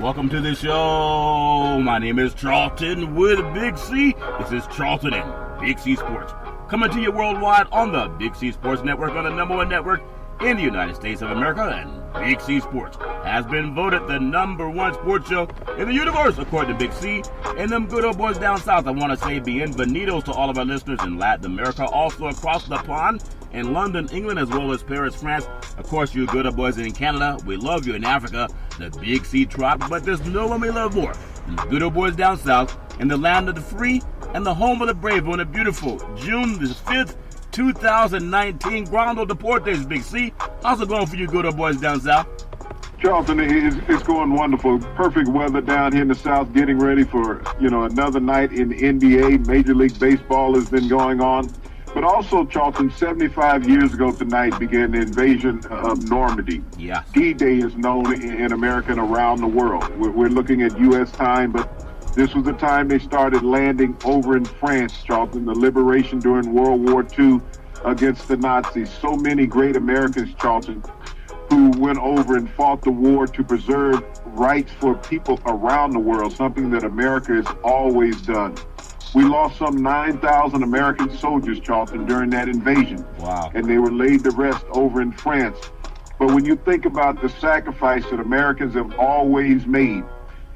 Welcome to the show. My name is Charlton with Big C. This is Charlton and Big C Sports. Coming to you worldwide on the Big C Sports Network, on the #1 network in the United States of America. And Big C Sports has been voted the #1 sports show in the universe, according to Big C. And them good old boys down south, I want to say bienvenidos to all of our listeners in Latin America, also across the pond in London, England, as well as Paris, France. Of course, you good old boys in Canada, we love you. In Africa, the Big C tribe, but there's no one we love more than the good old boys down south in the land of the free and the home of the brave on a beautiful June the 5th, 2019. Grando Deportes, Big C. How's it going for you good old boys down south? Charlton, it's going wonderful. Perfect weather down here in the South, getting ready for, another night in the NBA. Major League Baseball has been going on. But also, Charlton, 75 years ago tonight began the invasion of Normandy. Yeah. D-Day is known in America and around the world. We're looking at U.S. time, but this was the time they started landing over in France, Charlton, the liberation during World War II against the Nazis. So many great Americans, Charlton, who went over and fought the war to preserve rights for people around the world, something that America has always done. We lost some 9,000 American soldiers, Charlton, during that invasion. Wow. And they were laid to rest over in France. But when you think about the sacrifice that Americans have always made,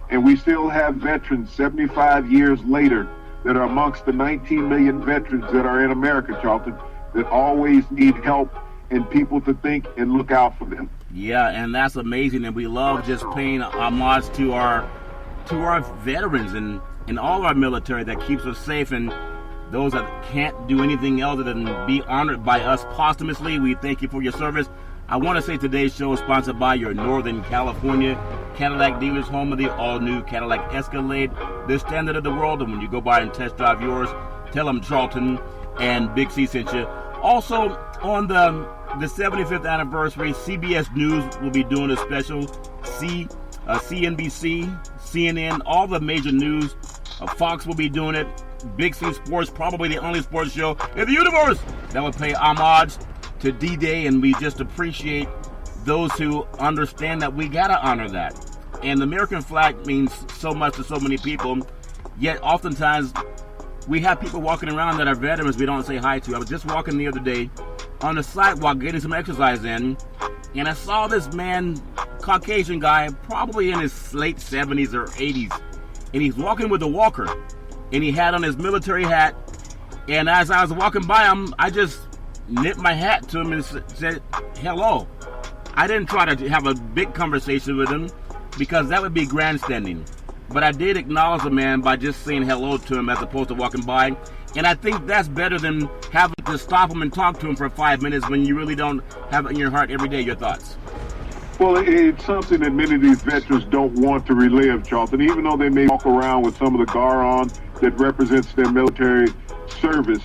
and we still have veterans 75 years later that are amongst the 19 million veterans that are in America, Charlton, that always need help and people to think and look out for them. Yeah, and that's amazing, and we love just paying homage to our veterans and all our military that keeps us safe, and those that can't do anything other than be honored by us posthumously. We thank you for your service. I want to say today's show is sponsored by your Northern California Cadillac dealers, home of the all-new Cadillac Escalade, the standard of the world. And when you go by and test drive yours, tell them Charlton and Big C sent you. Also, on the 75th anniversary, CBS News will be doing a special. CNBC, CNN, all the major news. Fox will be doing it. Big C Sports, probably the only sports show in the universe that will pay homage to D-Day, and we just appreciate those who understand that we gotta honor that. And the American flag means so much to so many people, yet oftentimes we have people walking around that are veterans we don't say hi to. I was just walking the other day on the sidewalk getting some exercise in, and I saw this man, Caucasian guy, probably in his late 70s or 80s, and he's walking with a walker, and he had on his military hat, and as I was walking by him, I just nipped my hat to him and said, hello. I didn't try to have a big conversation with him, because that would be grandstanding, but I did acknowledge the man by just saying hello to him as opposed to walking by, and I think that's better than having to stop him and talk to him for 5 minutes when you really don't have it in your heart every day. Your thoughts? Well, it's something that many of these veterans don't want to relive, Charlton, even though they may walk around with some of the gar on that represents their military service.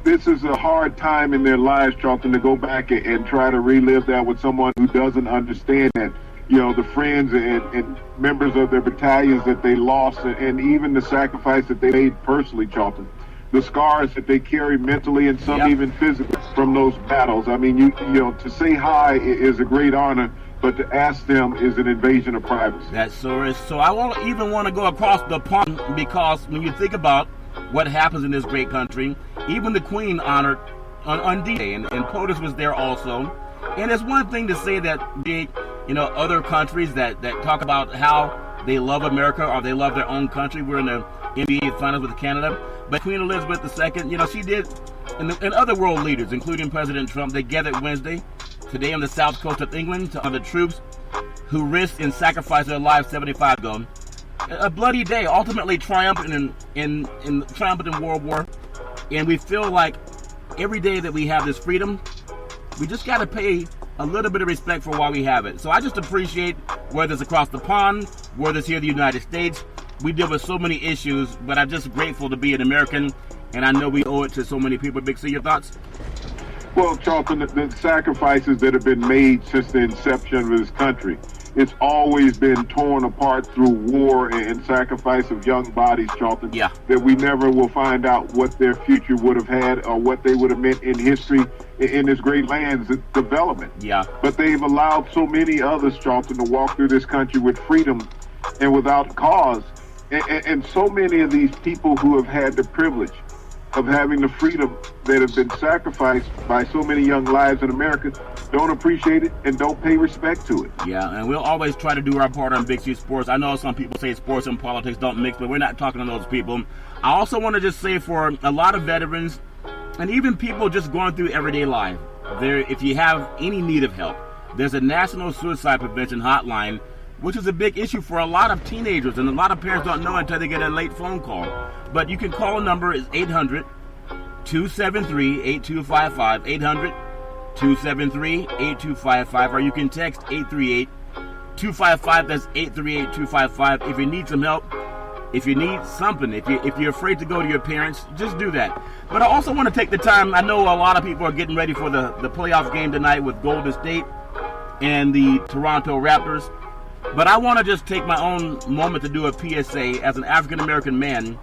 This is a hard time in their lives, Charlton, to go back and try to relive that with someone who doesn't understand that. The friends and members of their battalions that they lost, and even the sacrifice that they made personally, Charlton. The scars that they carry mentally and some even physically from those battles. I mean, to say hi is a great honor, but to ask them is an invasion of privacy. That so is. So I won't even want to go across the pond, because when you think about what happens in this great country, even the Queen honored on D-Day, and POTUS was there also. And it's one thing to say that other countries that talk about how they love America or they love their own country. We're in the NBA Finals with Canada. But Queen Elizabeth II, she did, and other world leaders, including President Trump, they gathered Wednesday, today on the south coast of England, to honor the troops who risked and sacrificed their lives 75 ago. A bloody day, ultimately triumphant in World War. And we feel like every day that we have this freedom, we just got to pay a little bit of respect for why we have it. So I just appreciate, whether it's across the pond, whether it's here in the United States, we deal with so many issues, but I'm just grateful to be an American, and I know we owe it to so many people. Big C, your thoughts? Well, Charlton, the sacrifices that have been made since the inception of this country, it's always been torn apart through war and sacrifice of young bodies, Charlton, that we never will find out what their future would have had or what they would have meant in history in this great land's development. Yeah. But they've allowed so many others, Charlton, to walk through this country with freedom and without cause. And so many of these people who have had the privilege of having the freedom that have been sacrificed by so many young lives in America don't appreciate it and don't pay respect to it. Yeah, and we'll always try to do our part on Big C Sports. I know some people say sports and politics don't mix, but we're not talking to those people. I also want to just say for a lot of veterans and even people just going through everyday life, if you have any need of help, there's a National Suicide Prevention Hotline, which is a big issue for a lot of teenagers, and a lot of parents don't know until they get a late phone call. But you can call. A number is 800-273-8255, 800-273-8255, or you can text 838-255. That's 838-255. If you need some help, if you need something, if you're afraid to go to your parents, just do that. But I also want to take the time. I know a lot of people are getting ready for the playoff game tonight with Golden State and the Toronto Raptors. But I want to just take my own moment to do a PSA. As an African-American man,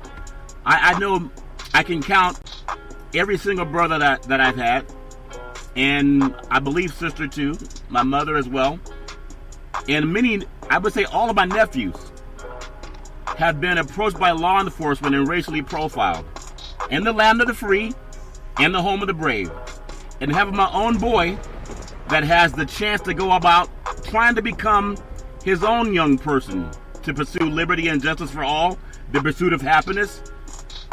I know I can count every single brother that I've had, and I believe sister too, my mother as well, and many, I would say all of my nephews have been approached by law enforcement and racially profiled in the land of the free and the home of the brave. And having my own boy that has the chance to go about trying to become his own young person to pursue liberty and justice for all, the pursuit of happiness.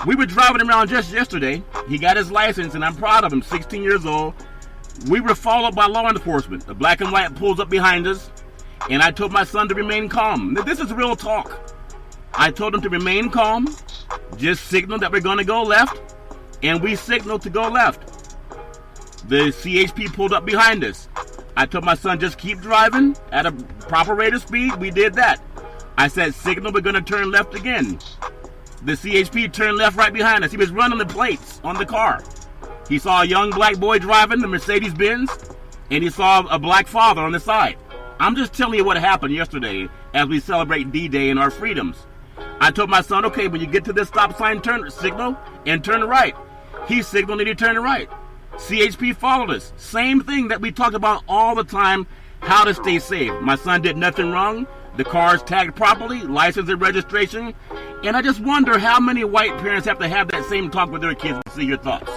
We were driving around just yesterday. He got his license, and I'm proud of him, 16 years old. We were followed by law enforcement. The black and white pulls up behind us, and I told my son to remain calm. This is real talk. I told him to remain calm, just signal that we're going to go left, and we signaled to go left. The CHP pulled up behind us. I told my son, just keep driving at a proper rate of speed. We did that. I said, signal, we're going to turn left again. The CHP turned left right behind us. He was running the plates on the car. He saw a young black boy driving the Mercedes-Benz, and he saw a black father on the side. I'm just telling you what happened yesterday as we celebrate D-Day and our freedoms. I told my son, okay, when you get to this stop sign, turn signal and turn right. He signaled and he turned right. CHP followed us. Same thing that we talked about all the time, how to stay safe. My son did nothing wrong. The car's tagged properly, license and registration. And I just wonder how many white parents have to have that same talk with their kids. See your thoughts.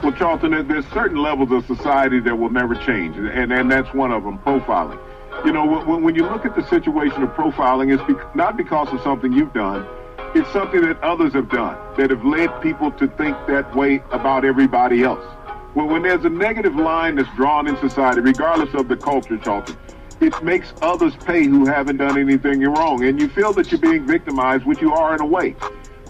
Well, Charlton, there's certain levels of society that will never change, and that's one of them, profiling. You know, when you look at the situation of profiling, it's not because of something you've done. It's something that others have done that have led people to think that way about everybody else. Well, when there's a negative line that's drawn in society, regardless of the culture, Charlton, it makes others pay who haven't done anything wrong. And you feel that you're being victimized, which you are in a way.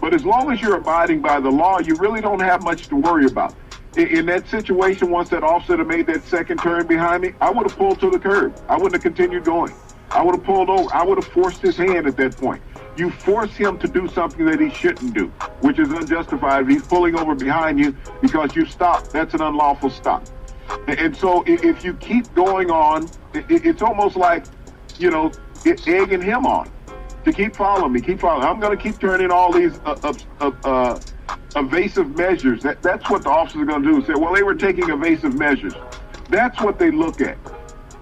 But as long as you're abiding by the law, you really don't have much to worry about. In that situation, once that officer had made that second turn behind me, I would have pulled to the curb. I wouldn't have continued going. I would have pulled over. I would have forced his hand at that point. You force him to do something that he shouldn't do, which is unjustified. He's pulling over behind you because you stopped. That's an unlawful stop. And so if you keep going on, it's almost like, you know, egging him on to keep following me, keep following. I'm going to keep turning all these evasive measures. That's what the officers are going to do. Say, well, they were taking evasive measures. That's what they look at.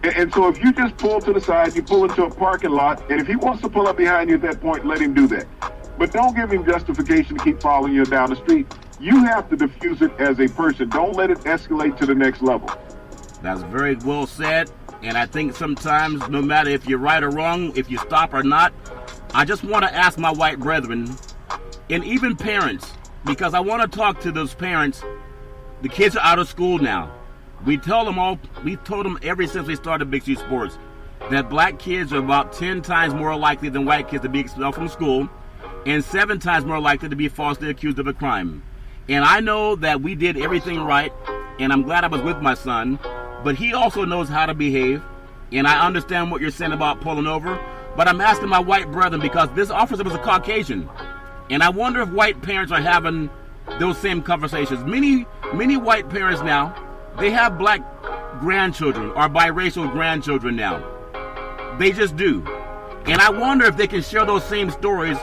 And so if you just pull to the side, you pull into a parking lot, and if he wants to pull up behind you at that point, let him do that. But don't give him justification to keep following you down the street. You have to diffuse it as a person. Don't let it escalate to the next level. That's very well said. And I think sometimes, no matter if you're right or wrong, if you stop or not, I just want to ask my white brethren, and even parents, because I want to talk to those parents. The kids are out of school now. We told them ever since we started Big C Sports that black kids are about 10 times more likely than white kids to be expelled from school and 7 times more likely to be falsely accused of a crime. And I know that we did everything right, and I'm glad I was with my son, but he also knows how to behave, and I understand what you're saying about pulling over, but I'm asking my white brethren because this officer was a Caucasian, and I wonder if white parents are having those same conversations. Many white parents now, they have black grandchildren or biracial grandchildren now. They just do. And I wonder if they can share those same stories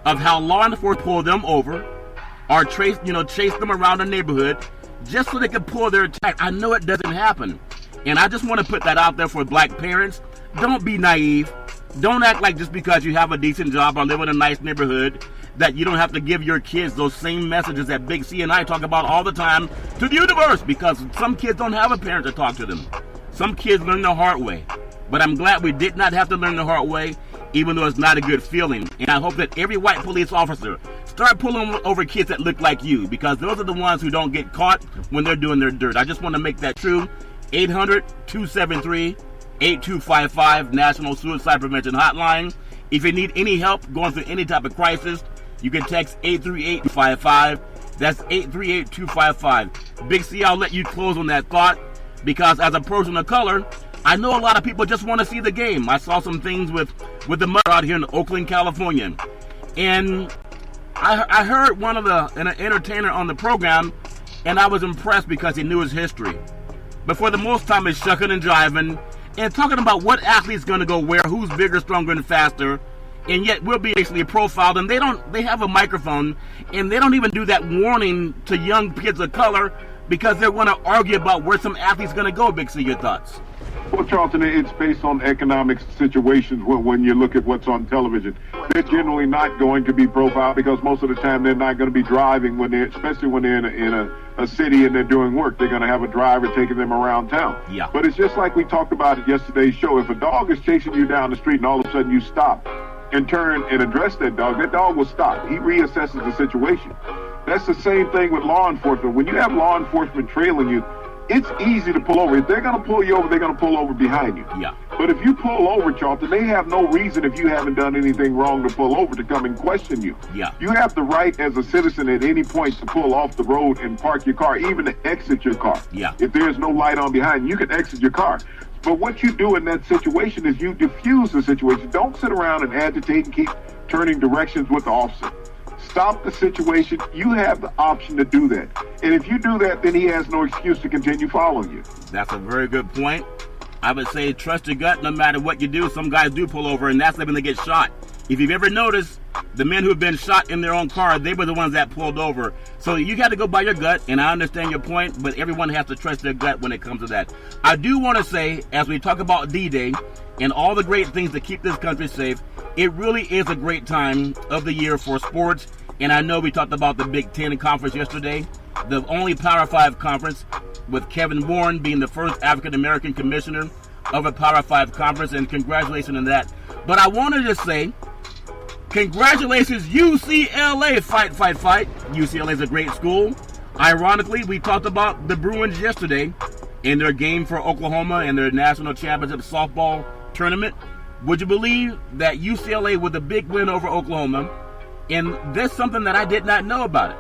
of how law enforcement pulled them over or chase them around the neighborhood just so they can pull their tag. I know it doesn't happen. And I just want to put that out there for black parents. Don't be naive. Don't act like just because you have a decent job or live in a nice neighborhood that you don't have to give your kids those same messages that Big C and I talk about all the time to the universe, because some kids don't have a parent to talk to them. Some kids learn the hard way. But I'm glad we did not have to learn the hard way, even though it's not a good feeling. And I hope that every white police officer start pulling over kids that look like you, because those are the ones who don't get caught when they're doing their dirt. I just want to make that true. 800-273-8255, National Suicide Prevention Hotline. If you need any help going through any type of crisis, you can text 838-255. That's 838-255. Big C, I'll let you close on that thought, because as a person of color, I know a lot of people just want to see the game. I saw some things with the mud out here in Oakland, California. And I heard an entertainer on the program, and I was impressed because he knew his history. But for the most time, it's shucking and jiving and talking about what athlete's going to go where, who's bigger, stronger, and faster. And yet we'll be basically profiled, and they have a microphone, and they don't even do that warning to young kids of color, because they're going to argue about where some athlete's going to go. Big C, your thoughts? Well, Charlton, it's based on economic situations when you look at what's on television. They're generally not going to be profiled, because most of the time they're not going to be driving especially when they're in a city and they're doing work. They're going to have a driver taking them around town. Yeah. But it's just like we talked about at yesterday's show. If a dog is chasing you down the street and all of a sudden you stop and turn and address that dog will stop. He reassesses the situation. That's the same thing with law enforcement. When you have law enforcement trailing you, it's easy to pull over. If they're going to pull you over, they're going to pull over behind you. Yeah. But if you pull over, Charlton, they have no reason, if you haven't done anything wrong, to pull over to come and question you. Yeah. You have the right as a citizen at any point to pull off the road and park your car, even to exit your car. Yeah. If there's no light on behind you, can exit your car. But what you do in that situation is you diffuse the situation. Don't sit around and agitate and keep turning directions with the officer. Stop the situation. You have the option to do that. And if you do that, then he has no excuse to continue following you. That's a very good point. I would say trust your gut no matter what you do. Some guys do pull over, and that's when they get shot. If you've ever noticed, the men who have been shot in their own car, they were the ones that pulled over. So you got to go by your gut, and I understand your point, but everyone has to trust their gut when it comes to that. I do want to say, as we talk about D-Day and all the great things to keep this country safe, it really is a great time of the year for sports. And I know we talked about the Big Ten conference yesterday, the only Power 5 conference, with Kevin Warren being the first African-American commissioner of a Power 5 conference, and congratulations on that. But I wanted to say, congratulations, UCLA, fight, fight, fight. UCLA is a great school. Ironically, we talked about the Bruins yesterday in their game for Oklahoma and their national championship softball tournament. Would you believe that UCLA with a big win over Oklahoma? And there's something that I did not know about it.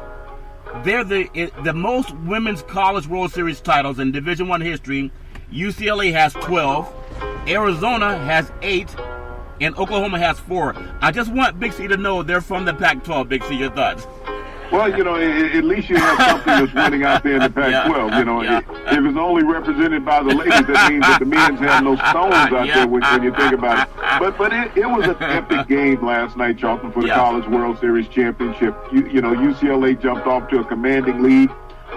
They're the most women's college World Series titles in Division I history. UCLA has 12, Arizona has 8, and Oklahoma has 4. I just want Big C to know they're from the Pac-12. Big C, your thoughts? Well, at least you have something that's winning out there in the Pac-12. If it's only represented by the ladies, that means that the men's have no stones out there when you think about it. But it was an epic game last night, Charlton, for the College World Series Championship. UCLA jumped off to a commanding lead.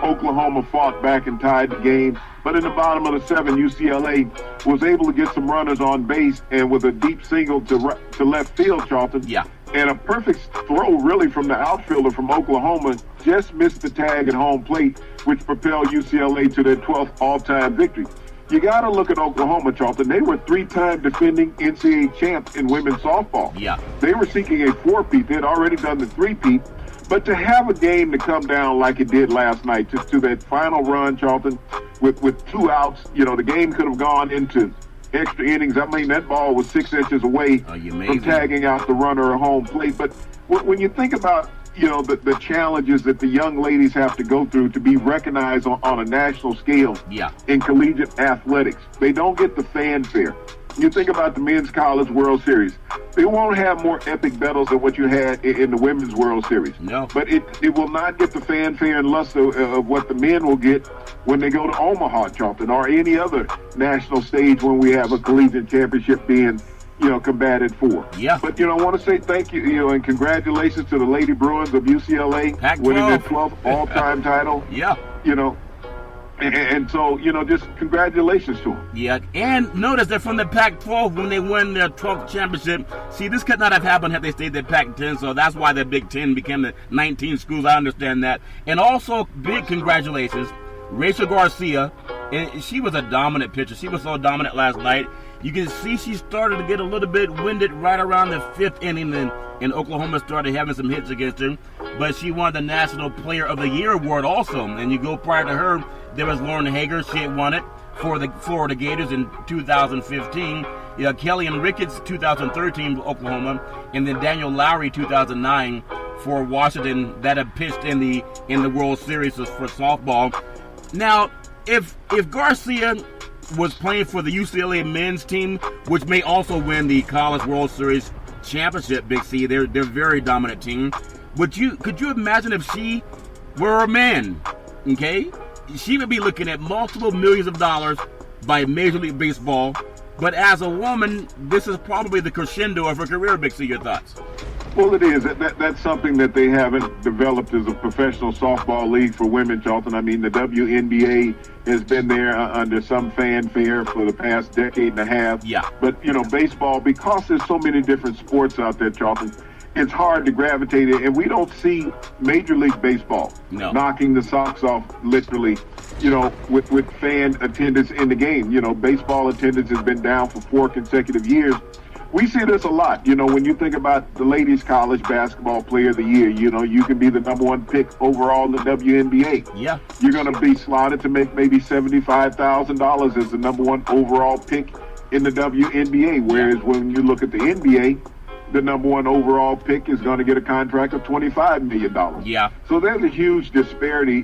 Oklahoma fought back and tied the game. But in the bottom of the 7th, UCLA was able to get some runners on base, and with a deep single to left field, Charlton. Yeah. And a perfect throw, really, from the outfielder from Oklahoma, just missed the tag at home plate, which propelled UCLA to their 12th all-time victory. You got to look at Oklahoma, Charlton. They were 3-time defending NCAA champs in women's softball. Yeah. They were seeking a 4-peat. They had already done the 3-peat. But to have a game to come down like it did last night, to that final run, Charlton, with 2 outs, the game could have gone into extra innings. I mean, that ball was 6 inches away from tagging out the runner at home plate. But when you think about, the challenges that the young ladies have to go through to be recognized on a national scale in collegiate athletics, they don't get the fanfare. You think about the Men's College World Series. They won't have more epic battles than what you had in the Women's World Series. No. But it will not get the fanfare and luster of what the men will get when they go to Omaha, Charlton, or any other national stage when we have a collegiate championship being, combated for. Yeah. But, I want to say thank you, and congratulations to the Lady Bruins of UCLA Pac-12. winning their 12th all-time title. Yeah. And so, just congratulations to them. Yeah, and notice that from the Pac-12, when they won their 12th championship, see, this could not have happened had they stayed at Pac-10, so that's why the Big Ten became the 19 schools. I understand that. And also, big congratulations, Rachel Garcia. And she was a dominant pitcher. She was so dominant last night. You can see she started to get a little bit winded right around the 5th inning, and Oklahoma started having some hits against her. But she won the National Player of the Year award also. And you go prior to her, there was Lauren Hager. She had won it for the Florida Gators in 2015. Kellyanne Ricketts, 2013 for Oklahoma, and then Daniel Lowry, 2009 for Washington, that had pitched in the World Series for softball. Now, if Garcia was playing for the UCLA men's team, which may also win the College World Series championship, Big C, they're a very dominant team. Could you imagine if she were a man? Okay, she would be looking at multiple millions of dollars by Major League Baseball. But as a woman, this is probably the crescendo of her career. Big C, your thoughts? Well, it is. That's something that they haven't developed as a professional softball league for women, Charlton. I mean, the WNBA has been there under some fanfare for the past decade and a half. Yeah. But, baseball, because there's so many different sports out there, Charlton, it's hard to gravitate in. And we don't see Major League Baseball knocking the socks off, literally, with fan attendance in the game. Baseball attendance has been down for 4 consecutive years. We see this a lot. When you think about the ladies' college basketball player of the year, you can be the number 1 pick overall in the WNBA. Yeah. You're going to be slotted to make maybe $75,000 as the number 1 overall pick in the WNBA. Whereas when you look at the NBA, the number 1 overall pick is going to get a contract of $25 million. Yeah. So there's a huge disparity,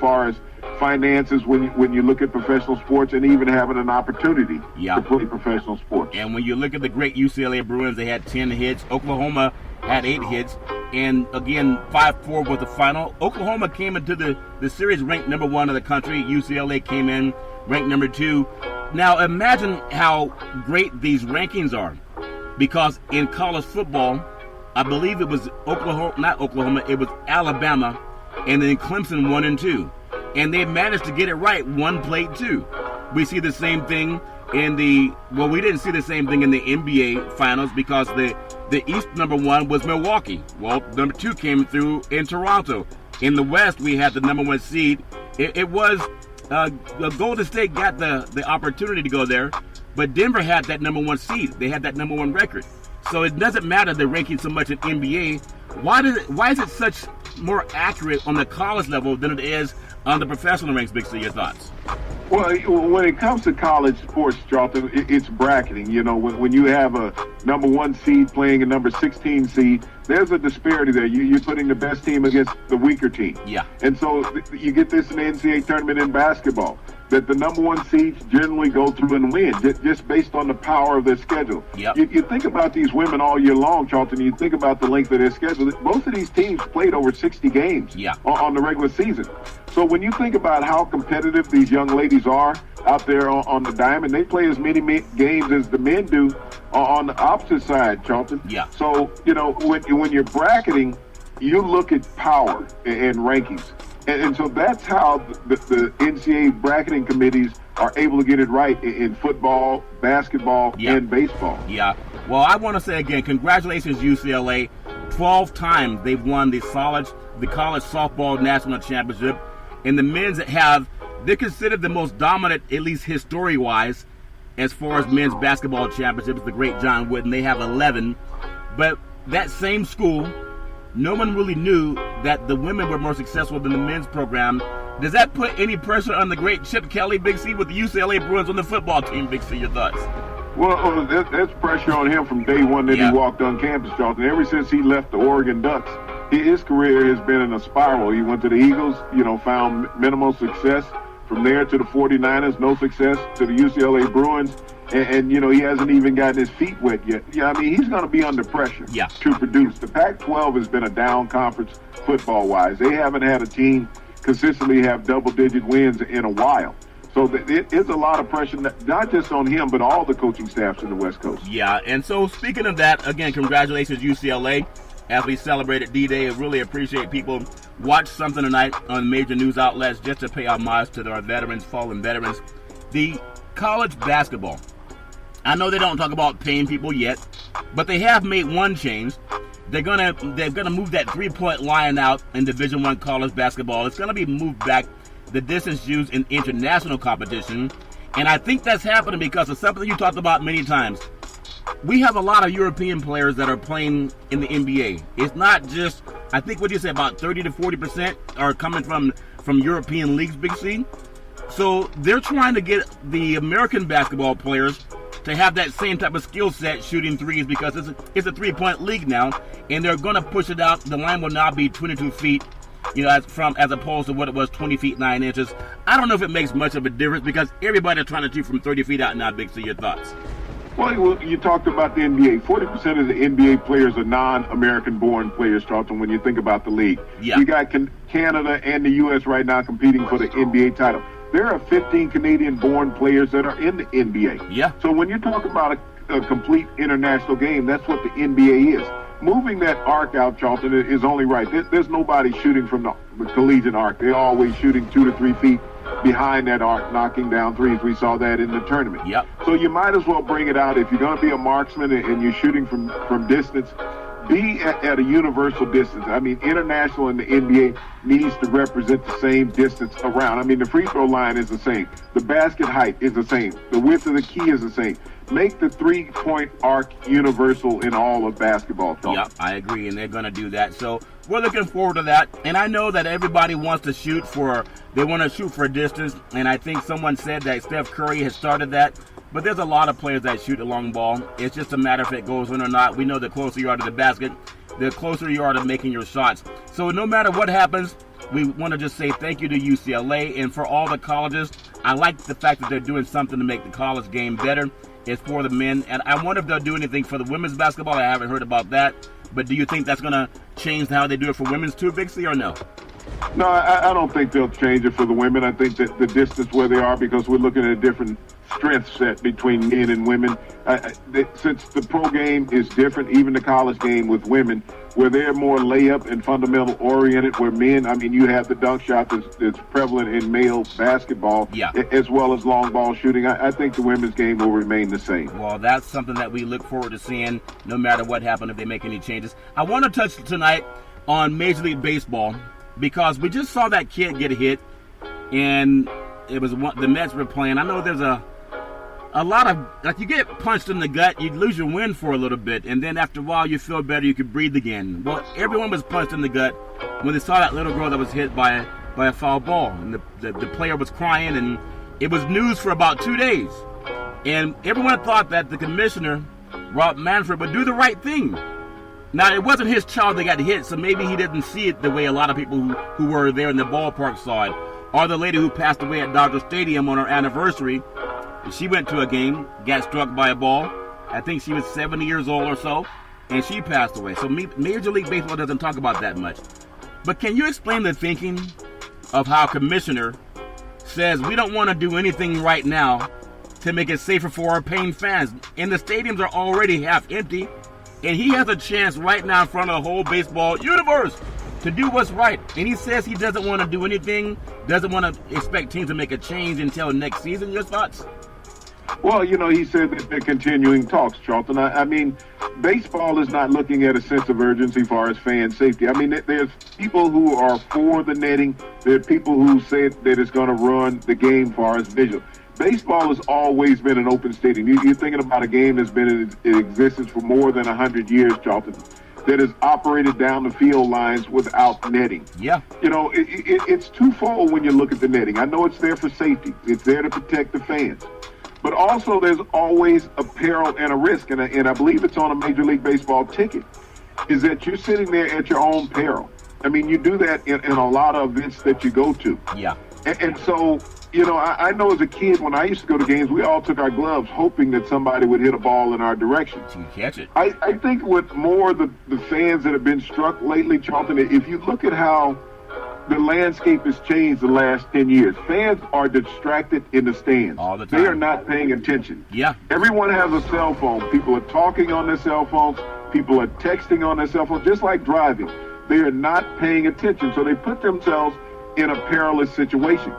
far as finances when you look at professional sports and even having an opportunity to play professional sports. And when you look at the great UCLA Bruins, they had 10 hits. Oklahoma had 8 hits. And again, 5-4 was the final. Oklahoma came into the series ranked number 1 in the country. UCLA came in ranked number 2. Now imagine how great these rankings are. Because in college football, I believe it was it was Alabama, and then Clemson 1 and 2. And they managed to get it right. 1 played 2. We see the same thing we didn't see the same thing in the NBA finals because the East number 1 was Milwaukee. Well, number 2 came through in Toronto. In the West, we had the number 1 seed. It was Golden State got the opportunity to go there, but Denver had that number 1 seed. They had that number 1 record. So it doesn't matter the ranking so much in NBA. Why is it such more accurate on the college level than it is on the professional ranks? Big C, your thoughts? Well, when it comes to college sports, Charlton, it's bracketing. When you have a number 1 seed playing a number 16 seed, there's a disparity there. You're putting the best team against the weaker team. Yeah. And so you get this in the NCAA tournament in basketball, that the number 1 seeds generally go through and win, just based on the power of their schedule. Yep. You think about these women all year long, Charlton, you think about the length of their schedule. Most of these teams played over 60 games on the regular season. So when you think about how competitive these young ladies are out there on the diamond, they play as many games as the men do on the opposite side, Charlton. Yeah. So, when you're bracketing, you look at power and rankings. And so that's how the NCAA bracketing committees are able to get it right in football, basketball, and baseball. Yeah. Well, I want to say again, congratulations, UCLA. 12 times they've won the college softball national championship. And the men's they're considered the most dominant, at least history-wise, as far as men's basketball championships, the great John Wooden. They have 11. But that same school, no one really knew that the women were more successful than the men's program. Does that put any pressure on the great Chip Kelly, Big C, with the UCLA Bruins on the football team, Big C? Your thoughts? Well, there's pressure on him from day one that he walked on campus, Charlton. Ever since he left the Oregon Ducks, his career has been in a spiral. He went to the Eagles, found minimal success. From there to the 49ers, no success. To the UCLA Bruins, and he hasn't even gotten his feet wet yet. Yeah, I mean, he's going to be under pressure to produce. The Pac-12 has been a down conference football-wise. They haven't had a team consistently have double-digit wins in a while. So it is a lot of pressure, not just on him, but all the coaching staffs in the West Coast. Yeah, and so speaking of that, again, congratulations, UCLA. as we celebrated D-Day. I really appreciate people watch something tonight on major news outlets just to pay homage to our veterans, fallen veterans. The college basketball. I know they don't talk about paying people yet, but they have made one change. They're gonna move that 3-point line out in Division I college basketball. It's gonna be moved back the distance used in international competition, and I think that's happening because of something you talked about many times. We have a lot of European players that are playing in the NBA. It's not just, I think what you said, about 30 to 40% are coming from European leagues, Big C. So they're trying to get the American basketball players to have that same type of skill set shooting threes because it's a 3-point league now, and they're going to push it out. The line will now be 22 feet, as opposed to what it was, 20 feet 9 inches. I don't know if it makes much of a difference because everybody's trying to shoot from 30 feet out now. Big C, your thoughts? Well, you talked about the NBA. 40% of the NBA players are non-American-born players, Charlton, when you think about the league. Yeah. You got Canada and the U.S. right now competing for the NBA title. There are 15 Canadian-born players that are in the NBA. Yeah. So when you talk about a complete international game, that's what the NBA is. Moving that arc out, Charlton, is only right. There's nobody shooting from the collegiate arc. They're always shooting 2 to 3 feet behind that arc, knocking down threes. We saw that in the tournament. Yep. So you might as well bring it out. If you're going to be a marksman and you're shooting from distance, be at a universal distance. I mean, international and the NBA needs to represent the same distance around. I mean, the free throw line is the same. The basket height is the same. The width of the key is the same. Make the 3-point arc universal in all of basketball. Yep, I agree, and they're going to do that. So we're looking forward to that. And I know that everybody wants to shoot for a distance, and I think someone said that Steph Curry has started that. But there's a lot of players that shoot a long ball. It's just a matter if it goes in or not. We know the closer you are to the basket, the closer you are to making your shots. So no matter what happens, we want to just say thank you to UCLA. And for all the colleges, I like the fact that they're doing something to make the college game better. It's for the men. And I wonder if they'll do anything for the women's basketball. I haven't heard about that. But do you think that's going to change how they do it for women's too, Big C, or no? No, I don't think they'll change it for the women. I think that the distance where they are, because we're looking at a different strength set between men and women. Since the pro game is different, even the college game with women, where they're more layup and fundamental oriented, where men, I mean, you have the dunk shot that's prevalent in male basketball, as well as long ball shooting. I think the women's game will remain the same. Well, that's something that we look forward to seeing no matter what happens if they make any changes. I want to touch tonight on Major League Baseball because we just saw that kid get hit, and it was the Mets were playing. I know there's a lot of, like, you get punched in the gut, you lose your wind for a little bit, and then after a while you feel better, you can breathe again. Well, everyone was punched in the gut when they saw that little girl that was hit by a foul ball, and the player was crying, and it was news for about 2 days. And everyone thought that the commissioner, Rob Manfred, would do the right thing. Now, it wasn't his child that got hit, so maybe he didn't see it the way a lot of people who were there in the ballpark saw it. Or the lady who passed away at Dodger Stadium on her anniversary, she went to a game, got struck by a ball. I think she was 70 years old or so, and she passed away. So Major League Baseball doesn't talk about that much. But can you explain the thinking of how commissioner says we don't want to do anything right now to make it safer for our paying fans? And the stadiums are already half empty, and he has a chance right now in front of the whole baseball universe to do what's right. And he says he doesn't want to do anything, doesn't want to expect teams to make a change until next season. Your thoughts? Well, he said that they're continuing talks, Charlton. I mean, baseball is not looking at a sense of urgency as far as fan safety. I mean, there's people who are for the netting. There are people who say that it's going to run the game as far as visual. Baseball has always been an open stadium. You're thinking about a game that's been in existence for more than 100 years, Charlton, that has operated down the field lines without netting. Yeah. It's twofold when you look at the netting. I know it's there for safety. It's there to protect the fans. But also there's always a peril and a risk, and I believe it's on a Major League Baseball ticket, is that you're sitting there at your own peril. I mean, you do that in a lot of events that you go to. Yeah. And so, I know as a kid, when I used to go to games, we all took our gloves hoping that somebody would hit a ball in our direction. You catch it. I think with more the fans that have been struck lately, Charlton, if you look at how the landscape has changed the last 10 years, fans are distracted in the stands. All the time. They are not paying attention. Yeah. Everyone has a cell phone. People are talking on their cell phones. People are texting on their cell phone, just like driving. They are not paying attention, so they put themselves in a perilous situation.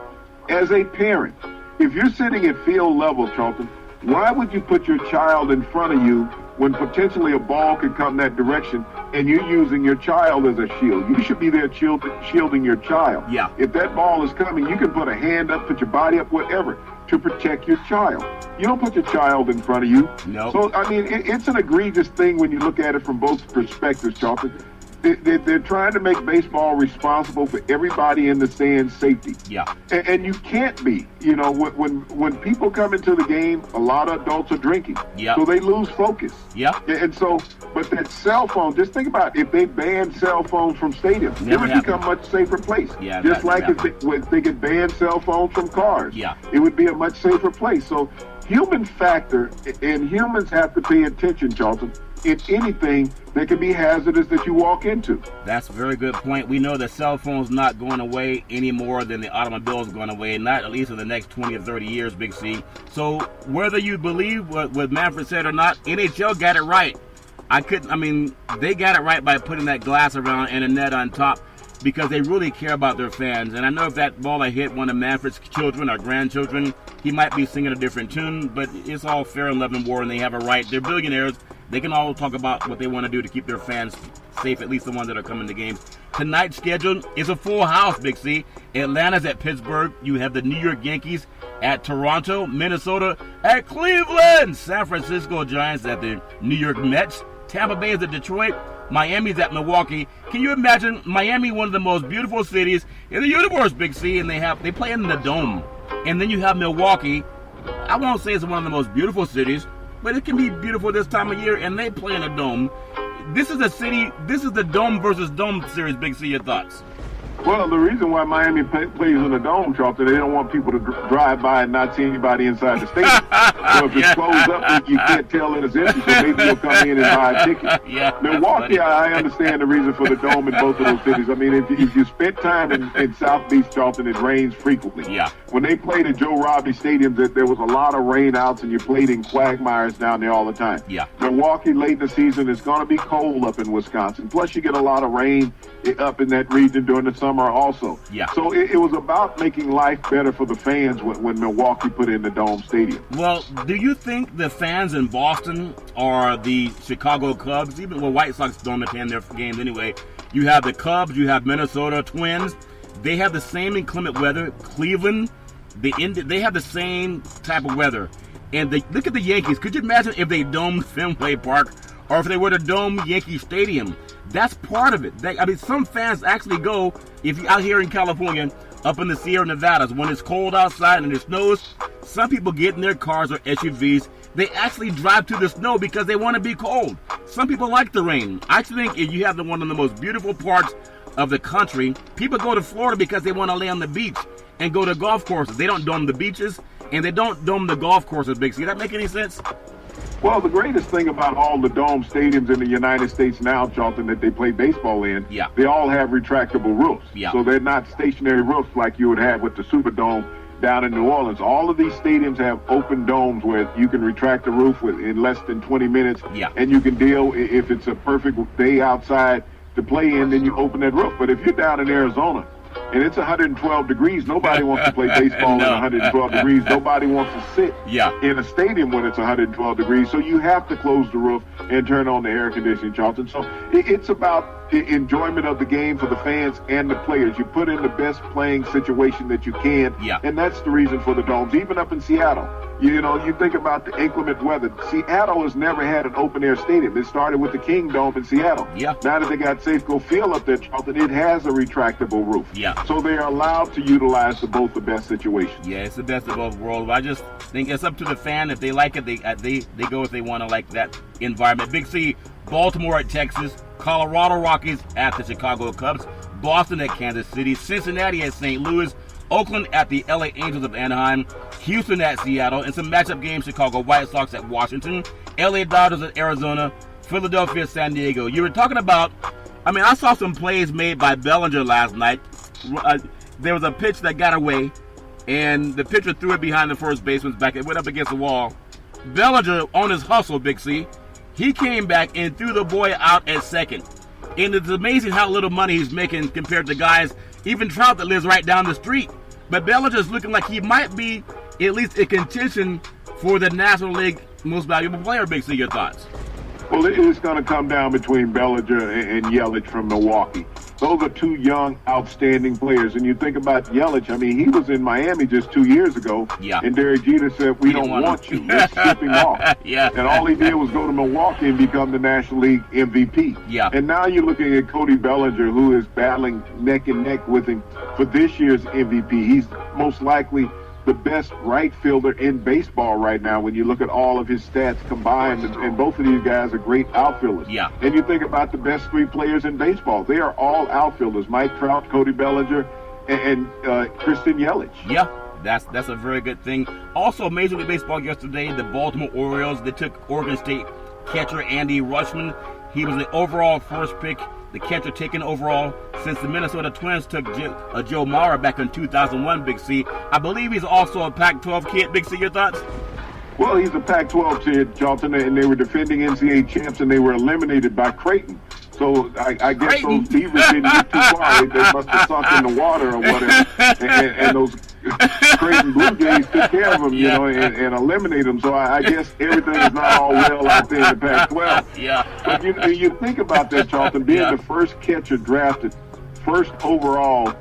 As a parent, if you're sitting at field level, Charlton, why would you put your child in front of you when potentially a ball could come that direction and you're using your child as a shield? You should be there shielding your child. Yeah. If that ball is coming, you can put a hand up, put your body up, whatever, to protect your child. You don't put your child in front of you. No. So, I mean, it's an egregious thing when you look at it from both perspectives, Charlton. They're trying to make baseball responsible for everybody in the stands' safety. Yeah. And you can't be. You know, when people come into the game, a lot of adults are drinking. Yeah. So they lose focus. Yeah. And so, but that cell phone, just think about it, if they banned cell phones from stadiums, it would become a much safer place. Yeah. Just like if they could ban cell phones from cars. Yeah. It would be a much safer place. So human factor, and humans have to pay attention, Charlton, in anything that can be hazardous that you walk into. That's a very good point. We know the cell phone's not going away any more than the automobile's going away, not at least in the next 20 or 30 years, Big C. So whether you believe what Manfred said or not, NHL got it right. They got it right by putting that glass around and a net on top, because they really care about their fans. And I know if that ball had hit one of Manfred's children or grandchildren, he might be singing a different tune, but it's all fair and love and war, and they have a right. They're billionaires. They can all talk about what they want to do to keep their fans safe, at least the ones that are coming to games. Tonight's schedule is a full house, Big C. Atlanta's at Pittsburgh. You have the New York Yankees at Toronto, Minnesota at Cleveland, San Francisco Giants at the New York Mets, Tampa Bay is at Detroit, Miami's at Milwaukee. Can you imagine Miami, one of the most beautiful cities in the universe, Big C, and they play in the Dome. And then you have Milwaukee. I won't say it's one of the most beautiful cities, but it can be beautiful this time of year, and they play in a dome. This is the Dome versus Dome series, Big C. Your thoughts? Well, the reason why Miami plays in the Dome, Charlton, they don't want people to drive by and not see anybody inside the stadium. So if it's closed up, you can't tell that it's empty, so maybe you'll come in and buy a ticket. Yeah, Milwaukee, I understand the reason for the Dome in both of those cities. I mean, if you spent time in South Beach, Charlton, it rains frequently. Yeah. When they played at Joe Robbie Stadium, there was a lot of rain outs, and you played in quagmires down there all the time. Yeah. Milwaukee, late in the season, it's going to be cold up in Wisconsin. Plus, you get a lot of rain up in that region during the summer also. Yeah. So it was about making life better for the fans when Milwaukee put in the Dome Stadium. Well, do you think the fans in Boston or the Chicago Cubs, even White Sox don't attend their games anyway, you have the Cubs, you have Minnesota Twins, they have the same inclement weather. Cleveland, they have the same type of weather. And look at the Yankees. Could you imagine if they domed Fenway Park, or if they were to dome Yankee Stadium? That's part of it. Some fans actually go, if you're out here in California, up in the Sierra Nevadas, when it's cold outside and it snows, some people get in their cars or SUVs. They actually drive to the snow because they want to be cold. Some people like the rain. I think if you have one of the most beautiful parts of the country, people go to Florida because they want to lay on the beach and go to golf courses. They don't dome the beaches, and they don't dome the golf courses, Big C. Does that make any sense? Well, the greatest thing about all the dome stadiums in the United States now, Charlton, that they play baseball in, yeah, they all have retractable roofs. Yeah. So they're not stationary roofs like you would have with the Superdome down in New Orleans. All of these stadiums have open domes where you can retract the roof in less than 20 minutes. Yeah. And you can deal, if it's a perfect day outside to play in, then you open that roof. But if you're down in Arizona and it's 112 degrees, nobody wants to play baseball No. in 112 degrees. Nobody wants to sit in a stadium when it's 112 degrees. So you have to close the roof and turn on the air conditioning, Charlton. So it's about enjoyment of the game for the fans and the players. You put in the best playing situation that you can, and that's the reason for the domes. Even up in Seattle, you think about the inclement weather. Seattle has never had an open-air stadium. It started with the King Dome in Seattle. Yeah. Now that they got Safeco Field up there, Charlton, it has a retractable roof. Yeah. So they are allowed to utilize both the best situations. Yeah, it's the best of both worlds. I just think it's up to the fan. If they like it, they go if they want to like that environment. Big C, Baltimore at Texas, Colorado Rockies at the Chicago Cubs, Boston at Kansas City, Cincinnati at St. Louis, Oakland at the LA Angels of Anaheim, Houston at Seattle, and some matchup games, Chicago White Sox at Washington, LA Dodgers at Arizona, Philadelphia at San Diego. You were talking about, I saw some plays made by Bellinger last night. There was a pitch that got away, and the pitcher threw it behind the first baseman's back. It went up against the wall. Bellinger, on his hustle, Big C, He came back and threw the boy out at second. And it's amazing how little money he's making compared to guys, even Trout that lives right down the street. But Bellinger's looking like he might be at least in contention for the National League Most Valuable Player. Big C, your thoughts? Well, it's going to come down between Bellinger and Yelich from Milwaukee. Those are two young, outstanding players. And you think about Yelich, I mean, he was in Miami just 2 years ago. Yeah. And Derek Jeter said, we don't want you. Let's ship him off. Yeah. And all he did was go to Milwaukee and become the National League MVP. Yeah. And now you're looking at Cody Bellinger, who is battling neck and neck with him for this year's MVP. He's most likely the best right fielder in baseball right now when you look at all of his stats combined, and both of these guys are great outfielders. Yeah. And you think about the best three players in baseball. They are all outfielders. Mike Trout, Cody Bellinger, and Christian Yelich. Yeah, that's a very good thing. Also, Major League Baseball yesterday, the Baltimore Orioles, they took Oregon State catcher Andy Rushman. He was the overall first pick, the catcher taken overall since the Minnesota Twins took Joe Mauer back in 2001, Big C. I believe he's also a Pac-12 kid. Big C, your thoughts? Well, he's a Pac-12 kid, Charlton, and they were defending NCAA champs, and they were eliminated by Creighton. So I guess Creighton. those Beavers didn't get too far. They must have sunk in the water or whatever. And those Creighton Blue Jays took care of them, you know, and eliminated them. So I guess everything is not all well out there in the Pac-12. Yeah. But you think about that, Charlton, being the first catcher drafted first overall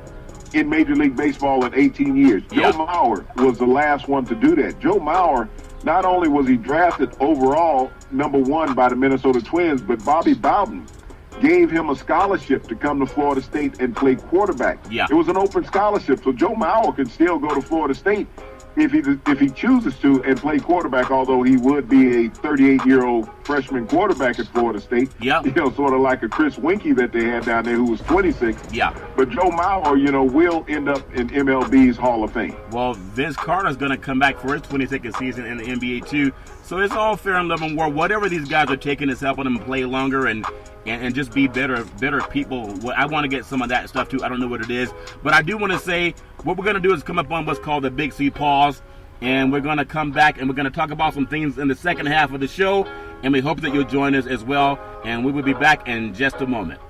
in Major League Baseball in 18 years. Yeah. Joe Mauer was the last one to do that. Joe Mauer, not only was he drafted overall #1 by the Minnesota Twins, but Bobby Bowden gave him a scholarship to come to Florida State and play quarterback. Yeah. It was an open scholarship, so Joe Mauer could still go to Florida State if he chooses to and play quarterback, although he would be a 38-year-old freshman quarterback at Florida State. Yeah. You know, sort of like a Chris Winkie that they had down there who was 26. Yeah. But Joe Mauer, you know, will end up in MLB's Hall of Fame. Well, Vince Carter's going to come back for his 22nd season in the NBA too. So it's all fair and love and war. Whatever these guys are taking is helping them play longer and just be better people. Well, I want to get some of that stuff too. I don't know what it is. But I do want to say what we're going to do is come up on what's called the Big C Pause. And we're going to come back and we're going to talk about some things in the second half of the show. And we hope that you'll join us as well. And we will be back in just a moment.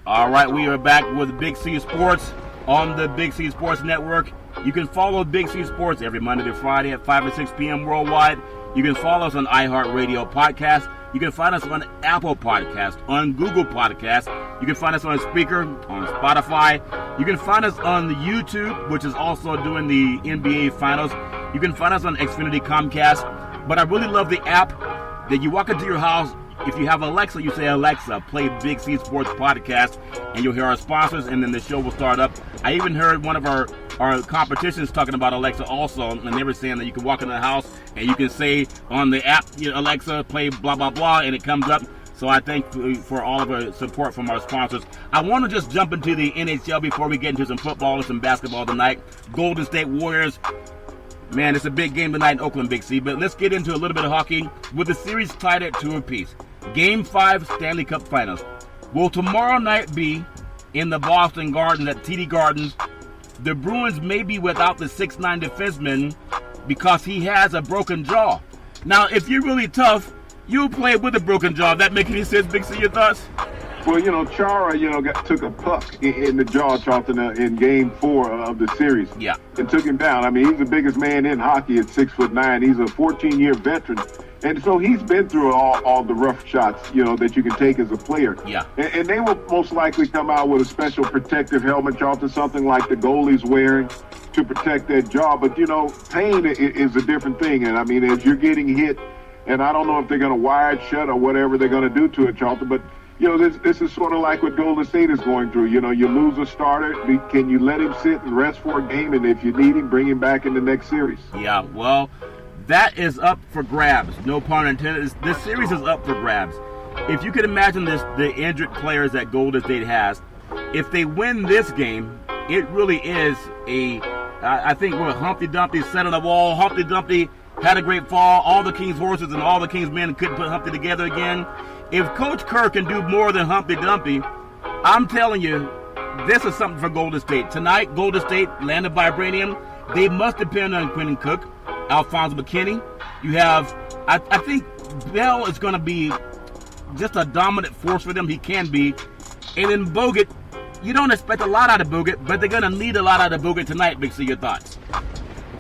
All right, we are back with Big C Sports on the Big C Sports Network. You can follow Big C Sports every Monday to Friday at 5 or 6 p.m. worldwide. You can follow us on iHeartRadio Podcast. You can find us on Apple Podcast, on Google Podcast. You can find us on Spreaker, on Spotify. You can find us on the YouTube, which is also doing the NBA Finals. You can find us on Xfinity Comcast. But I really love the app that you walk into your house. If you have Alexa, you say, Alexa, play Big C Sports Podcast, and you'll hear our sponsors, and then the show will start up. I even heard one of our competitions talking about Alexa also, and they were saying that you can walk in the house and you can say on the app, Alexa, play blah, blah, blah, and it comes up. So I thank for all of our support from our sponsors. I want to just jump into the NHL before we get into some football and some basketball tonight. Golden State Warriors. Man, it's a big game tonight in Oakland, Big C. But let's get into a little bit of hockey with the series tied at 2 apiece. Game 5 Stanley Cup Finals. Will tomorrow night be in the Boston Garden at TD Gardens? The Bruins may be without the 6'9" defenseman because he has a broken jaw. Now, if you're really tough, you'll play with a broken jaw. That make any sense, Big C? Your thoughts? Well, Chara, took a puck in the jaw, Charlton, in Game 4 of the series. Yeah. And took him down. I mean, he's the biggest man in hockey at 6'9". He's a 14-year veteran. And so he's been through all the rough shots, that you can take as a player. Yeah. And they will most likely come out with a special protective helmet, Charlton, something like the goalie's wearing to protect that jaw. But, pain is a different thing. And, I mean, as you're getting hit, and I don't know if they're going to wire it shut or whatever they're going to do to it, Charlton, but this is sort of like what Golden State is going through. You lose a starter. Can you let him sit and rest for a game? And if you need him, bring him back in the next series. Yeah, well, that is up for grabs. No pun intended. This series is up for grabs. If you can imagine the injured players that Golden State has, if they win this game, it really is I think we're Humpty Dumpty set on the wall. Humpty Dumpty had a great fall. All the King's horses and all the King's men couldn't put Humpty together again. If Coach Kerr can do more than Humpty Dumpty, I'm telling you, this is something for Golden State. Tonight, Golden State landed vibranium. they must depend on Quentin Cook, Alphonso McKinney. You have, I think Bell is going to be just a dominant force for them. He can be. And then Bogut, you don't expect a lot out of Bogut, but they're going to need a lot out of Bogut tonight. Big C, your thoughts?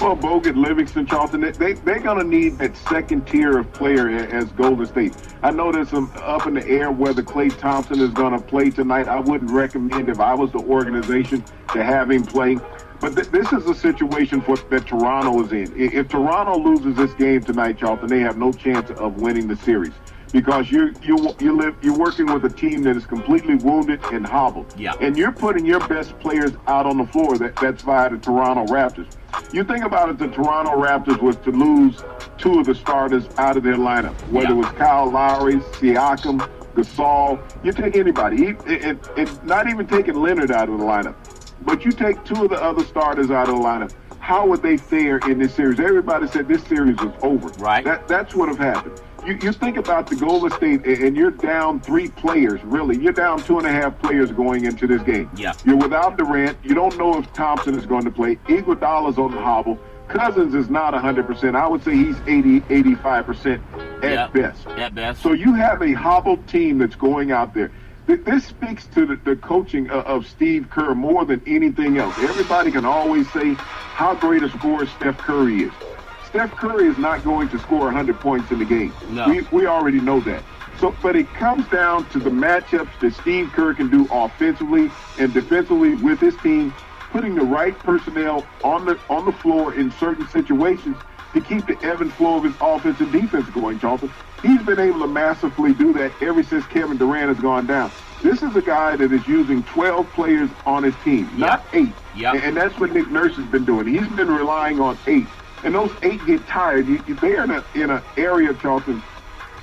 Well, Bogut, Livingston, Charlton, they're going to need that second tier of player as Golden State. I know there's some up in the air whether Klay Thompson is going to play tonight. I wouldn't recommend, if I was the organization, to have him play. But this is a situation that Toronto is in. If Toronto loses this game tonight, Charlton, they have no chance of winning the series. Because you're working with a team that is completely wounded and hobbled. Yeah. And you're putting your best players out on the floor. That's via the Toronto Raptors. You think about it, the Toronto Raptors was to lose two of the starters out of their lineup, whether it was Kyle Lowry, Siakam, Gasol. You take anybody, not even taking Leonard out of the lineup, but you take two of the other starters out of the lineup. How would they fare in this series? Everybody said this series was over. Right. That's what have happened. You think about the Golden State, and you're down 3 players, really. You're down 2.5 players going into this game. Yeah. You're without Durant. You don't know if Thompson is going to play. Iguodala's on the hobble. Cousins is not 100%. I would say he's 85% at best. At best. So you have a hobbled team that's going out there. This speaks to the coaching of Steve Kerr more than anything else. Everybody can always say how great a scorer Steph Curry is. Steph Curry is not going to score 100 points in the game. No. We already know that. So, but it comes down to the matchups that Steve Kerr can do offensively and defensively with his team, putting the right personnel on the floor in certain situations to keep the ebb and flow of his offense and defense going, Charlton. He's been able to massively do that ever since Kevin Durant has gone down. This is a guy that is using 12 players on his team, not 8. Yep. And that's what Nick Nurse has been doing. He's been relying on 8. And those 8 get tired. They're in an area, Charlton,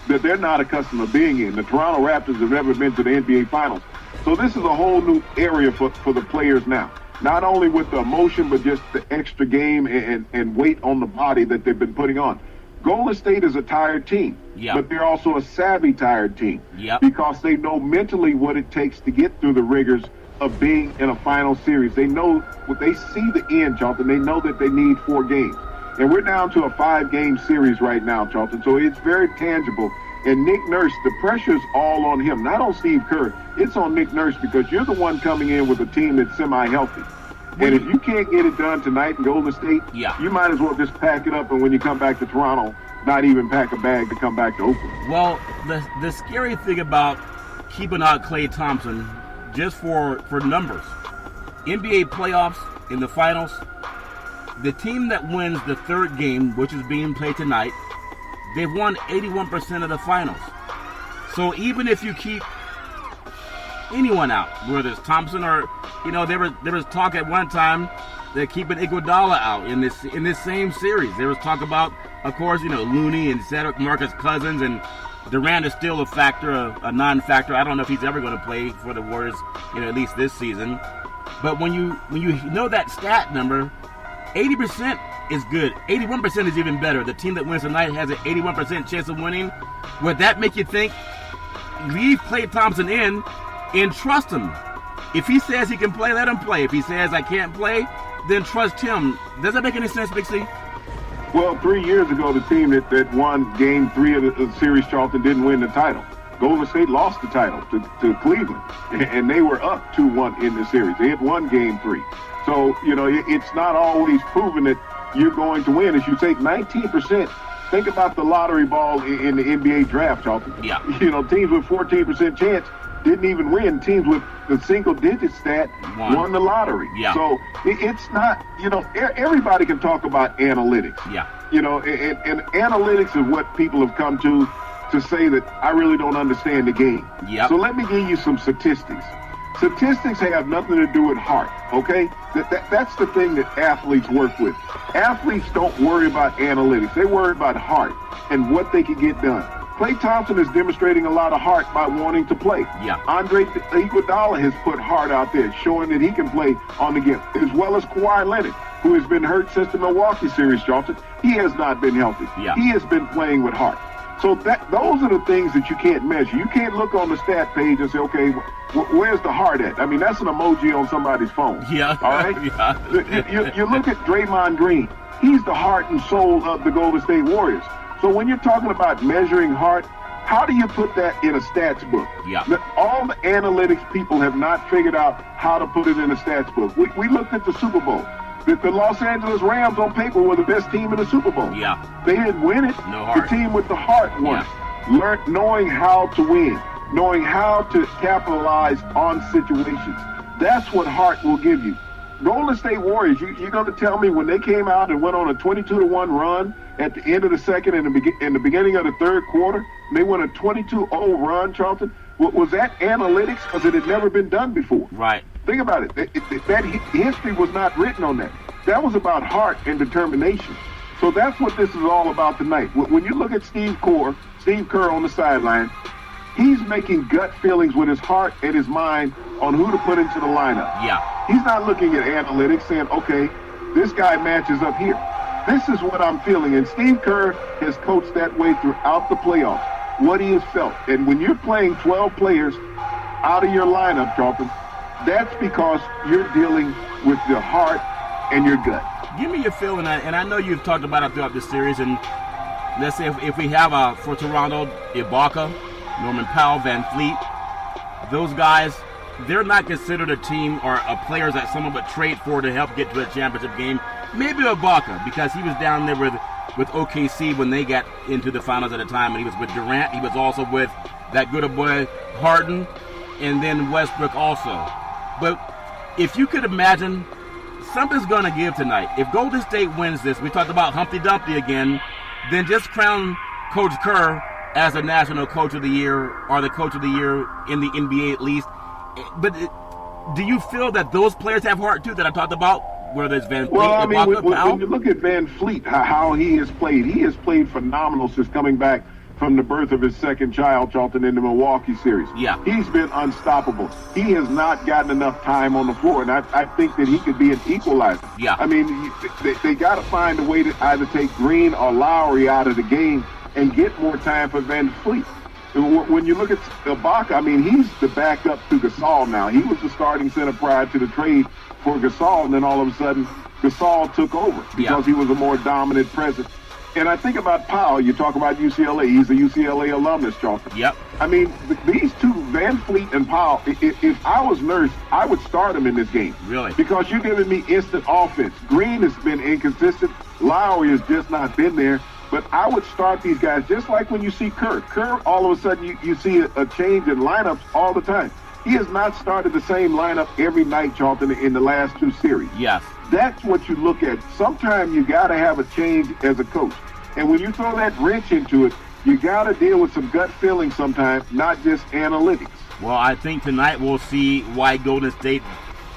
that they're not accustomed to being in. The Toronto Raptors have never been to the NBA Finals. So this is a whole new area for the players now. Not only with the emotion, but just the extra game and weight on the body that they've been putting on. Golden State is a tired team, but they're also a savvy tired team because they know mentally what it takes to get through the rigors of being in a final series. They know, they see the end, Charlton. They know that they need 4 games. And we're down to a 5-game series right now, Charlton. So it's very tangible. And Nick Nurse, the pressure's all on him, not on Steve Kerr. It's on Nick Nurse because you're the one coming in with a team that's semi-healthy. And if you can't get it done tonight in Golden State, you might as well just pack it up, and when you come back to Toronto, not even pack a bag to come back to Oakland. Well, the scary thing about keeping out Klay Thompson, just for numbers, NBA playoffs in the finals, the team that wins the 3rd game, which is being played tonight, they've won 81% of the finals. So even if you keep anyone out, whether it's Thompson or, there was talk at one time they're keeping Iguodala out in this same series. There was talk about, of course, Looney and Cedric, Marcus Cousins, and Durant is still a factor, a non-factor. I don't know if he's ever going to play for the Warriors, at least this season. But when you know that stat number, 80% is good. 81% is even better. The team that wins tonight has an 81% chance of winning. Would that make you think, leave Klay Thompson in and trust him? If he says he can play, let him play. If he says I can't play, then trust him. Does that make any sense, Big C? Well, 3 years ago, the team that won Game 3 of the series, Charlton, didn't win the title. Golden State lost the title to Cleveland, and they were up 2-1 in the series. They had won Game 3. So, it's not always proven that you're going to win. As you take 19%, think about the lottery ball in the NBA draft, Charlton. Yeah. Teams with 14% chance didn't even win. Teams with the single-digit stat won the lottery. Yeah. So it's not, everybody can talk about analytics. Yeah. And analytics is what people have come to say that I really don't understand the game. Yeah. So let me give you some statistics. Statistics have nothing to do with heart, okay? That's the thing that athletes work with. Athletes don't worry about analytics. They worry about heart and what they can get done. Klay Thompson is demonstrating a lot of heart by wanting to play. Yeah. Andre Iguodala has put heart out there, showing that he can play on the game, as well as Kawhi Leonard, who has been hurt since the Milwaukee series, Charlton. He has not been healthy. Yeah. He has been playing with heart. So those are the things that you can't measure. You can't look on the stat page and say, okay, where's the heart at? I mean, that's an emoji on somebody's phone. Yeah. All right? Yeah. You look at Draymond Green. He's the heart and soul of the Golden State Warriors. So when you're talking about measuring heart, how do you put that in a stats book? Yeah. All the analytics people have not figured out how to put it in a stats book. We looked at the Super Bowl. The Los Angeles Rams on paper were the best team in the Super Bowl. Yeah. They didn't win it. No heart. The team with the heart won. Yeah. Knowing how to win, knowing how to capitalize on situations. That's what heart will give you. Golden State Warriors, you're going to tell me when they came out and went on a 22-1 run at the end of the second and in the beginning of the third quarter, and they went a 22-0 run, Charlton, was that analytics? Because it had never been done before. Right. Think about it. That history was not written on that. That was about heart and determination. So that's what this is all about tonight. When you look at Steve Kerr on the sideline, he's making gut feelings with his heart and his mind on who to put into the lineup. Yeah. He's not looking at analytics saying, okay, this guy matches up here. This is what I'm feeling. And Steve Kerr has coached that way throughout the playoffs, what he has felt. And when you're playing 12 players out of your lineup, Charlton, that's because you're dealing with your heart and your gut. Give me your feeling, and I know you've talked about it throughout this series, and let's say if we have for Toronto, Ibaka, Norman Powell, Van Fleet, those guys, they're not considered a team or a players that someone would trade for to help get to a championship game. Maybe Ibaka, because he was down there with OKC when they got into the finals at the time, and he was with Durant. He was also with that good boy Harden, and then Westbrook also. But if you could imagine, something's going to give tonight. If Golden State wins this, we talked about Humpty Dumpty again, then just crown Coach Kerr as the National Coach of the Year or the Coach of the Year in the NBA at least. But do you feel that those players have heart too that I talked about, whether it's Van Fleet, when you look at Van Fleet, how he has played phenomenal since coming back from the birth of his second child, Charlton, in the Milwaukee series. Yeah. He's been unstoppable. He has not gotten enough time on the floor, and I think that he could be an equalizer. Yeah. I mean, they got to find a way to either take Green or Lowry out of the game and get more time for Van Fleet. When you look at Ibaka, I mean, he's the backup to Gasol now. He was the starting center prior to the trade for Gasol, and then all of a sudden, Gasol took over because he was a more dominant presence. And I think about Powell. You talk about UCLA. He's a UCLA alumnus, Charlton. Yep. I mean, these two, Van Fleet and Powell, if I was Nurse, I would start them in this game. Really? Because you're giving me instant offense. Green has been inconsistent. Lowry has just not been there. But I would start these guys just like when you see Kerr. Kerr, all of a sudden, you see a change in lineups all the time. He has not started the same lineup every night, Charlton, in the last two series. Yes. That's what you look at. Sometimes you got to have a change as a coach. And when you throw that wrench into it, you got to deal with some gut feelings sometimes, not just analytics. Well, I think tonight we'll see why Golden State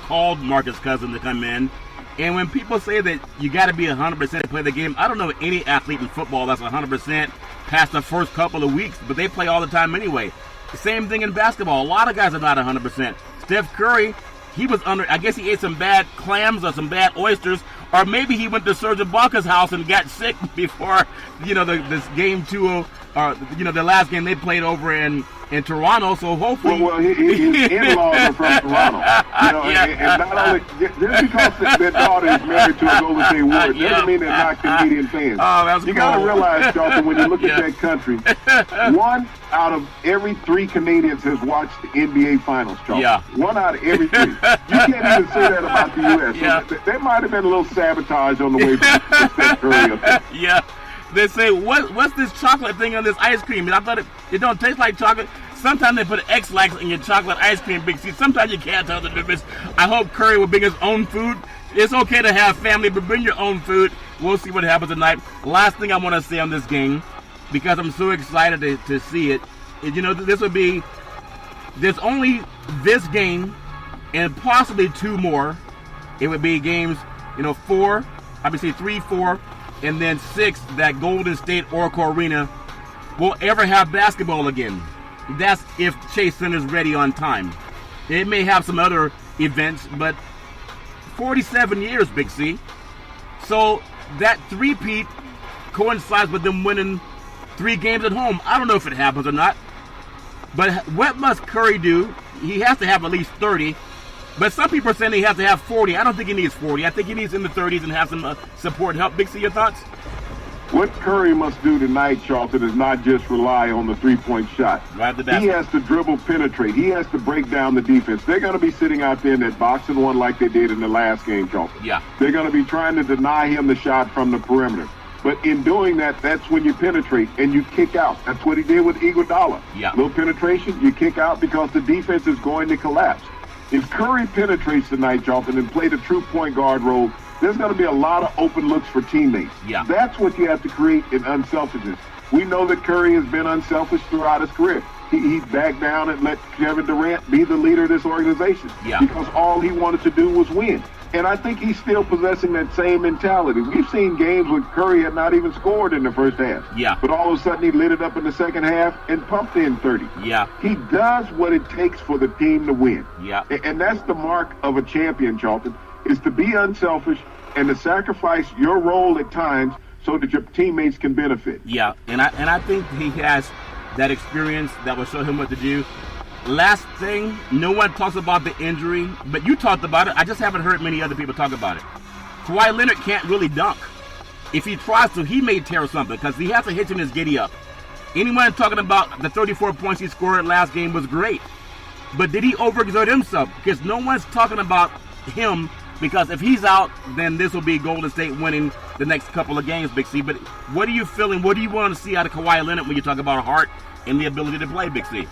called Marcus Cousins to come in. And when people say that you got to be 100% to play the game, I don't know any athlete in football that's 100% past the first couple of weeks, but they play all the time anyway. The same thing in basketball. A lot of guys are not 100%. Steph Curry, he was I guess he ate some bad clams or some bad oysters, or maybe he went to Serge Ibaka's house and got sick before, this game 2, or, the last game they played over in Toronto, so hopefully... Well, his in-laws are from Toronto. And not only... Just because their daughter is married to a Golden State Warrior doesn't mean they're not Canadian fans. Oh, that's You got to realize, Charlton, when you look at that country, 1 out of every 3 Canadians has watched the NBA Finals, Charlton. Yeah. 1 out of every 3. You can't even say that about the U.S. So there might have been a little sabotage on the way from Steph Curry up there. Yeah. They say, what's this chocolate thing on this ice cream? And I thought it don't taste like chocolate. Sometimes they put X-Lax in your chocolate ice cream, Big C. Sometimes you can't tell the difference. I hope Curry will bring his own food. It's okay to have family, but bring your own food. We'll see what happens tonight. Last thing I want to say on this game, because I'm so excited to see it, is, there's only this game and possibly 2 more. It would be games, 4, obviously 3, 4, and then 6 that Golden State Oracle Arena will ever have basketball again. That's if Chase Center's ready on time. It may have some other events, but 47 years, Big C. So that three-peat coincides with them winning 3 games at home. I don't know if it happens or not. But what must Curry do? He has to have at least 30. But some people are saying he has to have 40. I don't think he needs 40. I think he needs in the 30s and have some support and help. Big C, your thoughts? What Curry must do tonight, Charlton, is not just rely on the three-point shot. Right the he has to dribble, penetrate. He has to break down the defense. They're going to be sitting out there in that boxing one like they did in the last game, Charlton. Yeah. They're going to be trying to deny him the shot from the perimeter. But in doing that, that's when you penetrate and you kick out. That's what he did with Iguodala. Yeah. Little penetration, you kick out because the defense is going to collapse. If Curry penetrates tonight, Charlton, and play the true point guard role, there's going to be a lot of open looks for teammates. Yeah. That's what you have to create in unselfishness. We know that Curry has been unselfish throughout his career. He backed down and let Kevin Durant be the leader of this organization. Yeah. Because all he wanted to do was win. And I think he's still possessing that same mentality. We've seen games where Curry had not even scored in the first half. Yeah. But all of a sudden he lit it up in the second half and pumped in 30. Yeah. He does what it takes for the team to win. Yeah. And that's the mark of a champion, Charlton, is to be unselfish and to sacrifice your role at times so that your teammates can benefit. Yeah, and I think he has that experience that will show him what to do. Last thing, no one talks about the injury, but you talked about it. I just haven't heard many other people talk about it. Kawhi Leonard can't really dunk. If he tries to, he may tear something because he has a hitch in his giddy up. Anyone talking about the 34 points he scored last game was great. But did he overexert himself? Because no one's talking about him. Because if he's out, then this will be Golden State winning the next couple of games, Big C. But what are you feeling? What do you want to see out of Kawhi Leonard when you talk about heart and the ability to play, Big C?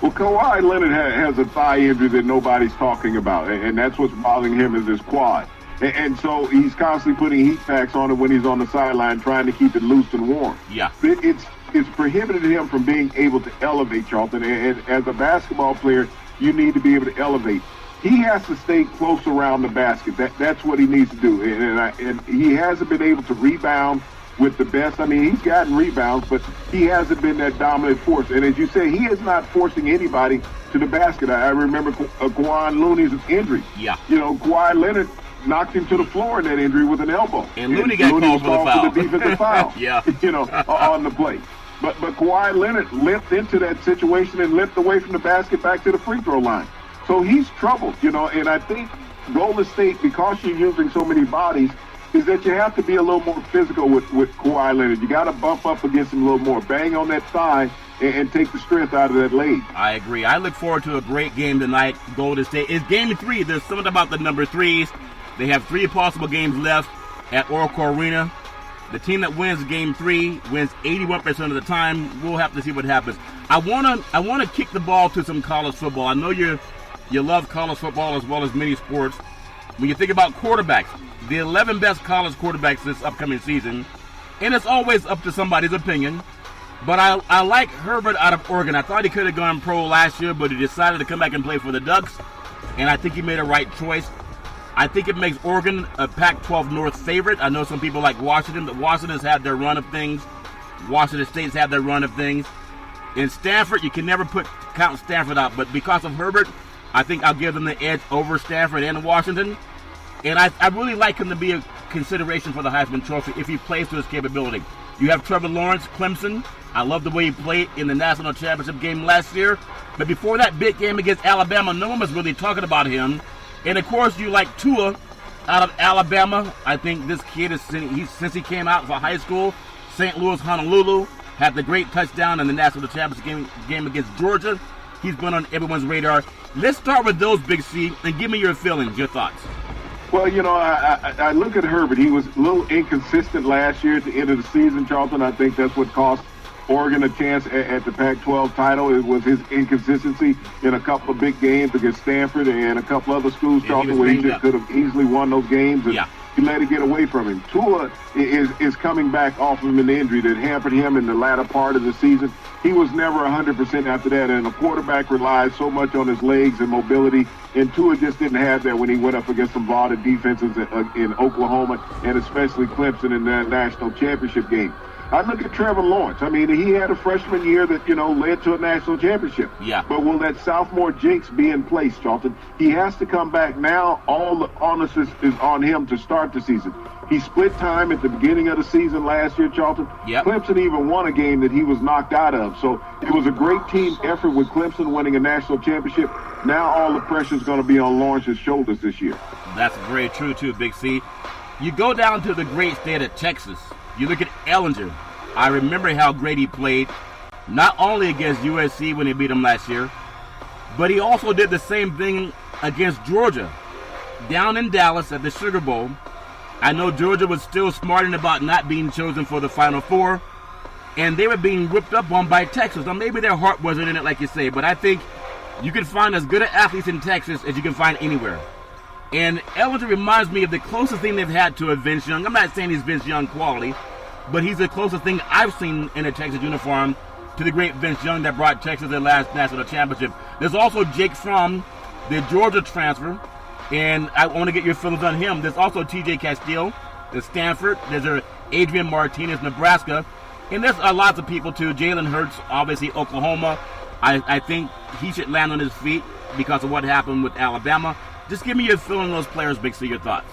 Well, Kawhi Leonard has a thigh injury that nobody's talking about, and that's what's bothering him is his quad. And so he's constantly putting heat packs on it when he's on the sideline, trying to keep it loose and warm. Yeah. It's prohibited him from being able to elevate, Charlton. And as a basketball player, you need to be able to elevate. He has to stay close around the basket. That's what he needs to do. And he hasn't been able to rebound with the best. I mean, he's gotten rebounds, but he hasn't been that dominant force. And as you say, he is not forcing anybody to the basket. I remember Kawhi Looney's injury. Yeah. You know, Kawhi Leonard knocked him to the floor in that injury with an elbow. And Looney got called for the foul. For the defensive foul. Yeah. You know, on the play. But Kawhi Leonard limped into that situation and limped away from the basket back to the free throw line. So he's troubled, you know, and I think Golden State, because you're using so many bodies, is that you have to be a little more physical with Kawhi Leonard. You got to bump up against him a little more, bang on that thigh, and take the strength out of that leg. I agree. I look forward to a great game tonight. Golden State. It's game 3. There's something about the number 3s. They have 3 possible games left at Oracle Arena. The team that wins game 3 wins 81% of the time. We'll have to see what happens. I wanna kick the ball to some college football. I know you love college football as well as many sports. When you think about quarterbacks, the 11 best college quarterbacks this upcoming season, and it's always up to somebody's opinion, but I like Herbert out of Oregon. I thought he could have gone pro last year, but he decided to come back and play for the Ducks, and I think he made a right choice. I think it makes Oregon a Pac-12 North favorite. I know some people like Washington, but Washington's had their run of things. Washington State's had their run of things. In Stanford, you can never count Stanford out, but because of Herbert, I think I'll give them the edge over Stanford and Washington. And I really like him to be a consideration for the Heisman Trophy if he plays to his capability. You have Trevor Lawrence, Clemson. I love the way he played in the national championship game last year. But before that big game against Alabama, no one was really talking about him. And, of course, you like Tua out of Alabama. I think this kid, since he came out for high school, St. Louis, Honolulu, had the great touchdown in the national championship game against Georgia. He's been on everyone's radar. Let's start with those, Big C, and give me your feelings, your thoughts. Well, you know, I look at Herbert. He was a little inconsistent last year at the end of the season, Charlton. I think that's what cost Oregon a chance at the Pac-12 title. It was his inconsistency in a couple of big games against Stanford and a couple other schools, Charlton, where he could have easily won those games. And he let it get away from him. Tua is coming back off of an injury that hampered him in the latter part of the season. He was never 100% after that, and a quarterback relies so much on his legs and mobility, and Tua just didn't have that when he went up against some vaunted defenses in Oklahoma and especially Clemson in that national championship game. I look at Trevor Lawrence. I mean, he had a freshman year that, led to a national championship. Yeah. But will that sophomore jinx be in place, Charlton? He has to come back now. All the onus is on him to start the season. He split time at the beginning of the season last year, Charlton. Yep. Clemson even won a game that he was knocked out of. So it was a great team effort with Clemson winning a national championship. Now all the pressure is going to be on Lawrence's shoulders this year. That's very true, too, Big C. You go down to the great state of Texas. You look at Ehlinger. I remember how great he played, not only against USC when he beat them last year, but he also did the same thing against Georgia. Down in Dallas at the Sugar Bowl, I know Georgia was still smarting about not being chosen for the Final Four, and they were being whipped up on by Texas. Now, maybe their heart wasn't in it, like you say, but I think you can find as good athletes in Texas as you can find anywhere. And Ehlinger reminds me of the closest thing they've had to a Vince Young. I'm not saying he's Vince Young quality, but he's the closest thing I've seen in a Texas uniform to the great Vince Young that brought Texas their last national championship. There's also Jake Fromm, the Georgia transfer, and I want to get your feelings on him. There's also T.J. Castile, the Stanford. There's Adrian Martinez, Nebraska. And there's lots of people, too. Jalen Hurts, obviously, Oklahoma. I think he should land on his feet because of what happened with Alabama. Just give me your feeling on those players, Big C, your thoughts.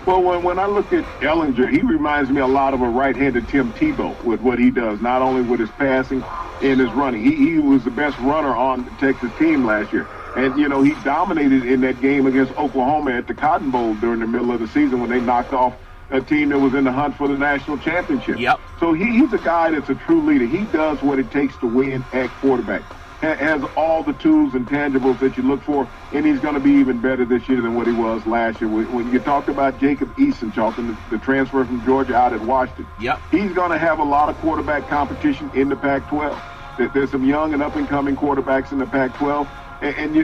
Well, when I look at Ehlinger, he reminds me a lot of a right-handed Tim Tebow with what he does, not only with his passing and his running. He was the best runner on the Texas team last year. And, he dominated in that game against Oklahoma at the Cotton Bowl during the middle of the season when they knocked off a team that was in the hunt for the national championship. Yep. So he's a guy that's a true leader. He does what it takes to win at quarterback. Has all the tools and tangibles that you look for, and he's going to be even better this year than what he was last year. When you talk about Jacob Eason, Charlton, the transfer from Georgia out at Washington, yep, he's going to have a lot of quarterback competition in the Pac-12. There's some young and up-and-coming quarterbacks in the Pac-12. And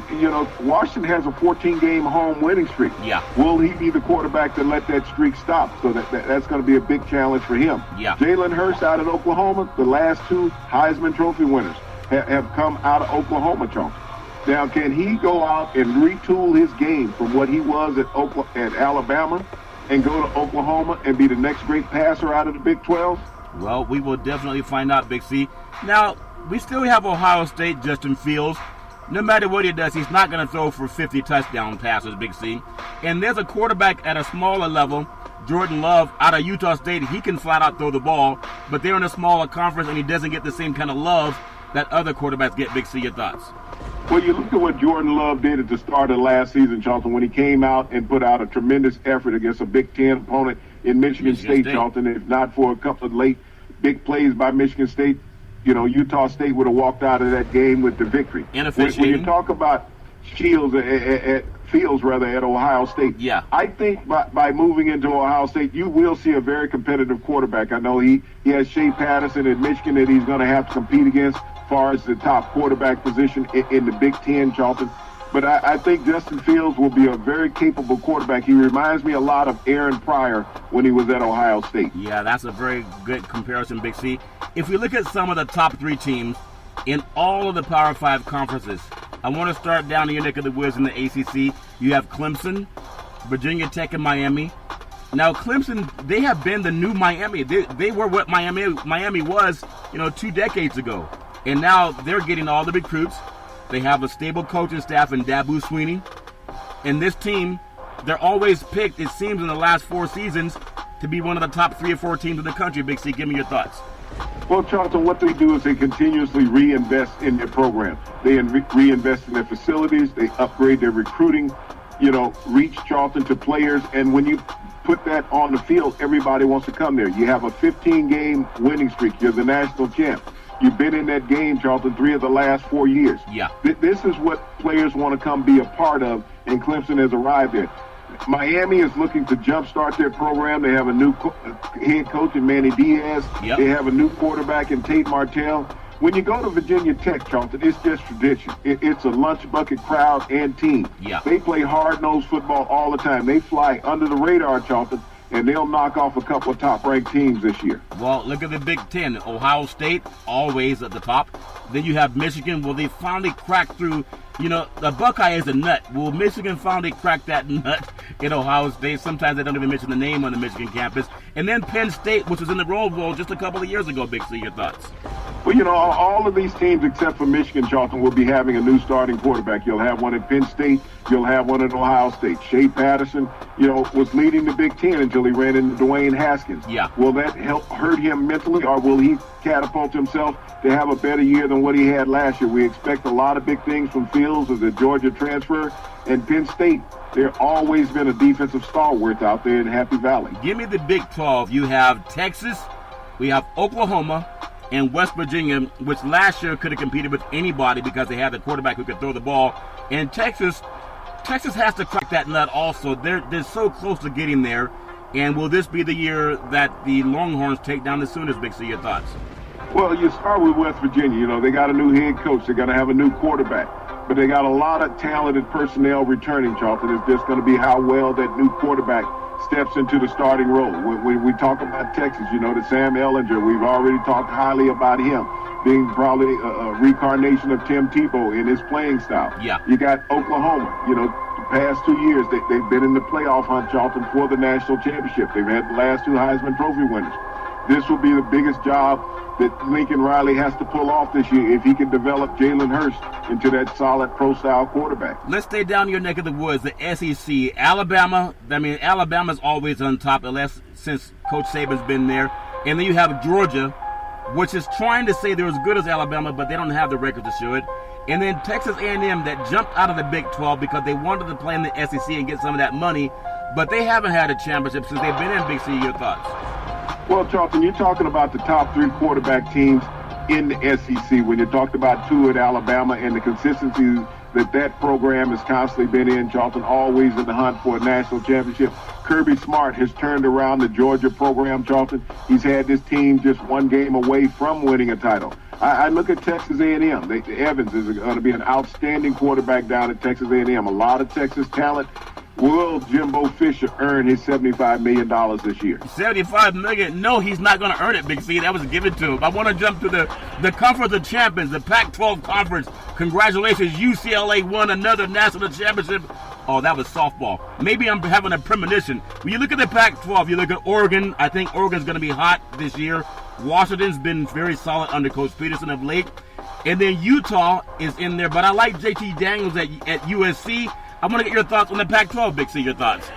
Washington has a 14-game home winning streak. Yeah. Will he be the quarterback to let that streak stop? So that's going to be a big challenge for him. Yeah. Jalen Hurts out of Oklahoma, the last two Heisman Trophy winners have come out of Oklahoma, Charlton. Now, can he go out and retool his game from what he was at Alabama and go to Oklahoma and be the next great passer out of the Big 12? Well, we will definitely find out, Big C. Now, we still have Ohio State, Justin Fields. No matter what he does, he's not going to throw for 50 touchdown passes, Big C. And there's a quarterback at a smaller level, Jordan Love, out of Utah State. He can flat out throw the ball, but they're in a smaller conference, and he doesn't get the same kind of love that other quarterbacks get. Big C, your thoughts? Well, you look at what Jordan Love did at the start of last season, Charlton, when he came out and put out a tremendous effort against a Big Ten opponent in Michigan State, Charlton. If not for a couple of late big plays by Michigan State, Utah State would have walked out of that game with the victory. And when you talk about Fields at Ohio State, yeah, I think by moving into Ohio State, you will see a very competitive quarterback. I know he has Shea Patterson at Michigan that he's going to have to compete against as far as the top quarterback position in the Big Ten, Charlton. But I think Justin Fields will be a very capable quarterback. He reminds me a lot of Aaron Pryor when he was at Ohio State. Yeah, that's a very good comparison, Big C. If we look at some of the top three teams in all of the Power 5 conferences, I want to start down in your neck of the woods in the ACC. You have Clemson, Virginia Tech, and Miami. Now, Clemson, they have been the new Miami. They were what Miami was, 2 decades ago. And now they're getting all the recruits. They have a stable coaching staff in Dabo Swinney. And this team, they're always picked, it seems, in the last 4 seasons to be one of the top 3 or 4 teams in the country. Big C, give me your thoughts. Well, Charlton, what they do is they continuously reinvest in their program. They reinvest in their facilities. They upgrade their recruiting, reach, Charlton, to players. And when you put that on the field, everybody wants to come there. You have a 15-game winning streak. You're the national champ. You've been in that game, Charlton, 3 of the last 4 years. Yeah. This is what players want to come be a part of, and Clemson has arrived there. Miami is looking to jumpstart their program. They have a new head coach in Manny Diaz. Yep. They have a new quarterback in Tate Martell. When you go to Virginia Tech, Charlton, it's just tradition. It's a lunch bucket crowd and team. Yeah. They play hard-nosed football all the time. They fly under the radar, Charlton, and they'll knock off a couple of top-ranked teams this year. Well, look at the Big Ten. Ohio State, always at the top. Then you have Michigan. Will they finally crack through? The Buckeye is a nut. Will Michigan finally crack that nut in Ohio State. Sometimes they don't even mention the name on the Michigan campus. And then Penn State, which was in the Rose Bowl just a couple of years ago. Big C, your thoughts? Well, all of these teams except for Michigan, Charlton, will be having a new starting quarterback. You'll have one at Penn State. You'll have one at Ohio State. Shea Patterson, was leading the Big Ten until he ran into Dwayne Haskins. Yeah. Will that hurt him mentally, or will he catapult himself to have a better year than what he had last year? We expect a lot of big things from Fields as a Georgia transfer. And Penn State, there's always been a defensive stalwart out there in Happy Valley. Give me the Big 12. You have Texas, we have Oklahoma, and West Virginia, which last year could have competed with anybody because they had the quarterback who could throw the ball. And Texas has to crack that nut also. They're so close to getting there. And will this be the year that the Longhorns take down the Sooners? Big C, your thoughts? Well, you start with West Virginia. They got a new head coach. They're going to have a new quarterback. But they got a lot of talented personnel returning, Charlton. It's just going to be how well that new quarterback steps into the starting role. When we talk about Texas, that Sam Ehlinger, we've already talked highly about him being probably a reincarnation of Tim Tebow in his playing style. Yeah. You got Oklahoma, the past 2 years, they've been in the playoff hunt, Charlton, for the national championship. They've had the last two Heisman Trophy winners. This will be the biggest job that Lincoln Riley has to pull off this year if he can develop Jalen Hurts into that solid pro-style quarterback. Let's stay down your neck of the woods, the SEC. Alabama's always on top, since Coach Saban's been there. And then you have Georgia, which is trying to say they're as good as Alabama, but they don't have the record to show it. And then Texas A&M that jumped out of the Big 12 because they wanted to play in the SEC and get some of that money, but they haven't had a championship since they've been in Big C. Your thoughts? Well, Charlton, you're talking about the top three quarterback teams in the SEC when you talked about two at Alabama and the consistency that program has constantly been in. Charlton always in the hunt for a national championship. Kirby Smart has turned around the Georgia program, Charlton. He's had this team just one game away from winning a title. I look at Texas A&M. Evans is going to be an outstanding quarterback down at Texas A&M. A lot of Texas talent. Will Jimbo Fisher earn his $75 million this year? $75 million? No, he's not going to earn it, Big C. That was given to him. I want to jump to the Conference of Champions, the Pac-12 Conference. Congratulations, UCLA won another national championship. Oh, that was softball. Maybe I'm having a premonition. When you look at the Pac-12, you look at Oregon. I think Oregon's going to be hot this year. Washington's been very solid under Coach Peterson of late. And then Utah is in there. But I like JT Daniels at USC. I want to get your thoughts on the Pac-12, Big C, your thoughts.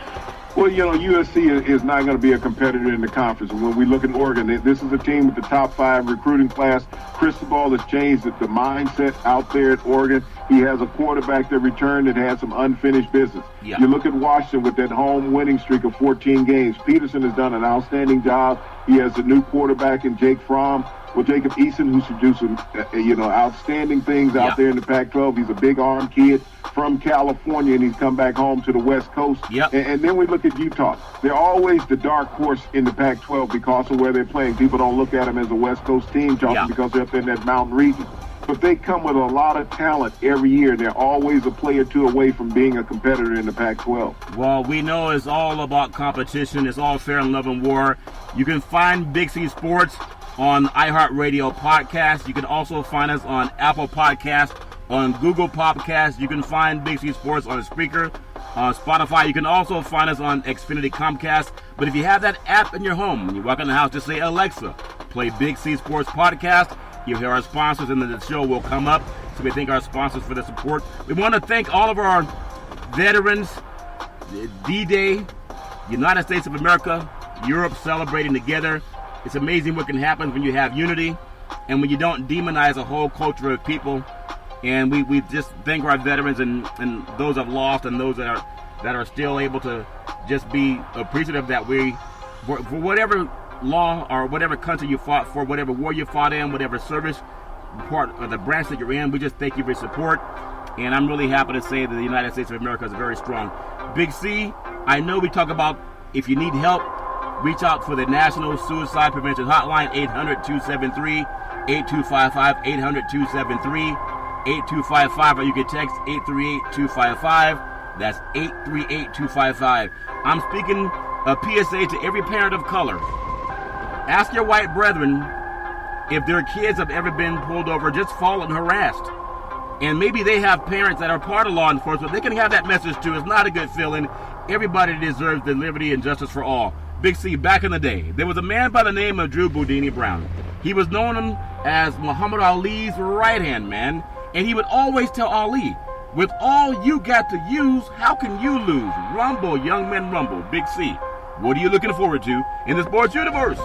Well, USC is not going to be a competitor in the conference. And when we look at Oregon, this is a team with the top 5 recruiting class. Cristobal has changed the mindset out there at Oregon. He has a quarterback that returned that had some unfinished business. Yeah. You look at Washington with that home winning streak of 14 games. Peterson has done an outstanding job. He has a new quarterback in Jake Fromm. Well, Jacob Eason, who's producing, outstanding things out there in the Pac-12. He's a big arm kid from California, and he's come back home to the West Coast. Yep. And then we look at Utah. They're always the dark horse in the Pac-12 because of where they're playing. People don't look at them as a West Coast team, because they're up in that mountain region. But they come with a lot of talent every year. They're always a play or two away from being a competitor in the Pac-12. Well, we know it's all about competition. It's all fair and love and war. You can find Big C Sports on iHeartRadio Podcast. You can also find us on Apple Podcast, on Google Podcast. You can find Big C Sports on Spreaker, on Spotify. You can also find us on Xfinity Comcast. But if you have that app in your home, when you walk in the house, just say, Alexa, play Big C Sports Podcast. You'll hear our sponsors, and then the show will come up. So we thank our sponsors for the support. We want to thank all of our veterans, D-Day, United States of America, Europe celebrating together. It's amazing what can happen when you have unity and when you don't demonize a whole culture of people. And we just thank our veterans and those that have lost and those that are still able to just be appreciative that we, for whatever law or whatever country you fought for, whatever war you fought in, whatever service part of the branch that you're in, we just thank you for your support. And I'm really happy to say that the United States of America is very strong. Big C, I know we talk about if you need help, reach out for the National Suicide Prevention Hotline, 800-273-8255, 800-273-8255, or you can text 838-255. That's 838-255. I'm speaking a PSA to every parent of color. Ask your white brethren if their kids have ever been pulled over, just fallen harassed. And maybe they have parents that are part of law enforcement. They can have that message too. It's not a good feeling. everybody deserves the liberty and justice for all. Big C, back in the day, there was a man by the name of Drew Boudini Brown. He was known as Muhammad Ali's right-hand man, and he would always tell Ali, with all you got to use, how can you lose? Rumble, young men, rumble. Big C, what are you looking forward to in the sports universe?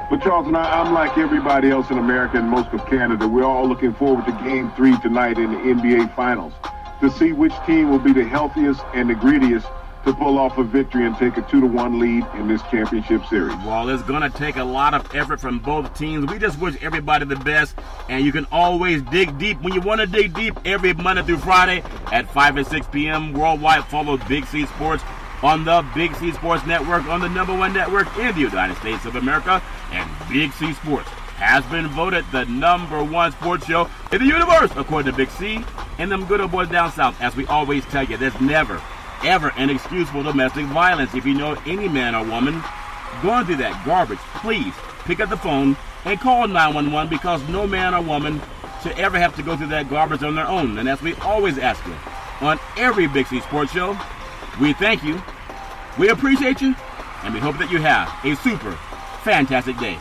But Charlton, I'm like everybody else in America and most of Canada. We're all looking forward to Game 3 tonight in the NBA Finals to see which team will be the healthiest and the grittiest to pull off a victory and take a 2-1 lead in this championship series. Well, it's going to take a lot of effort from both teams. We just wish everybody the best, and you can always dig deep when you want to dig deep every Monday through Friday at 5 and 6 p.m. worldwide. Follow Big C Sports on the Big C Sports Network, on the #1 network in the United States of America. And Big C Sports has been voted the #1 sports show in the universe, according to Big C and them good old boys down south. As we always tell you, there's never, ever an excuse for domestic violence. If you know any man or woman going through that garbage, please pick up the phone and call 911, because no man or woman should ever have to go through that garbage on their own. And as we always ask you on every Big C Sports show, we thank you, we appreciate you, and we hope that you have a super fantastic day.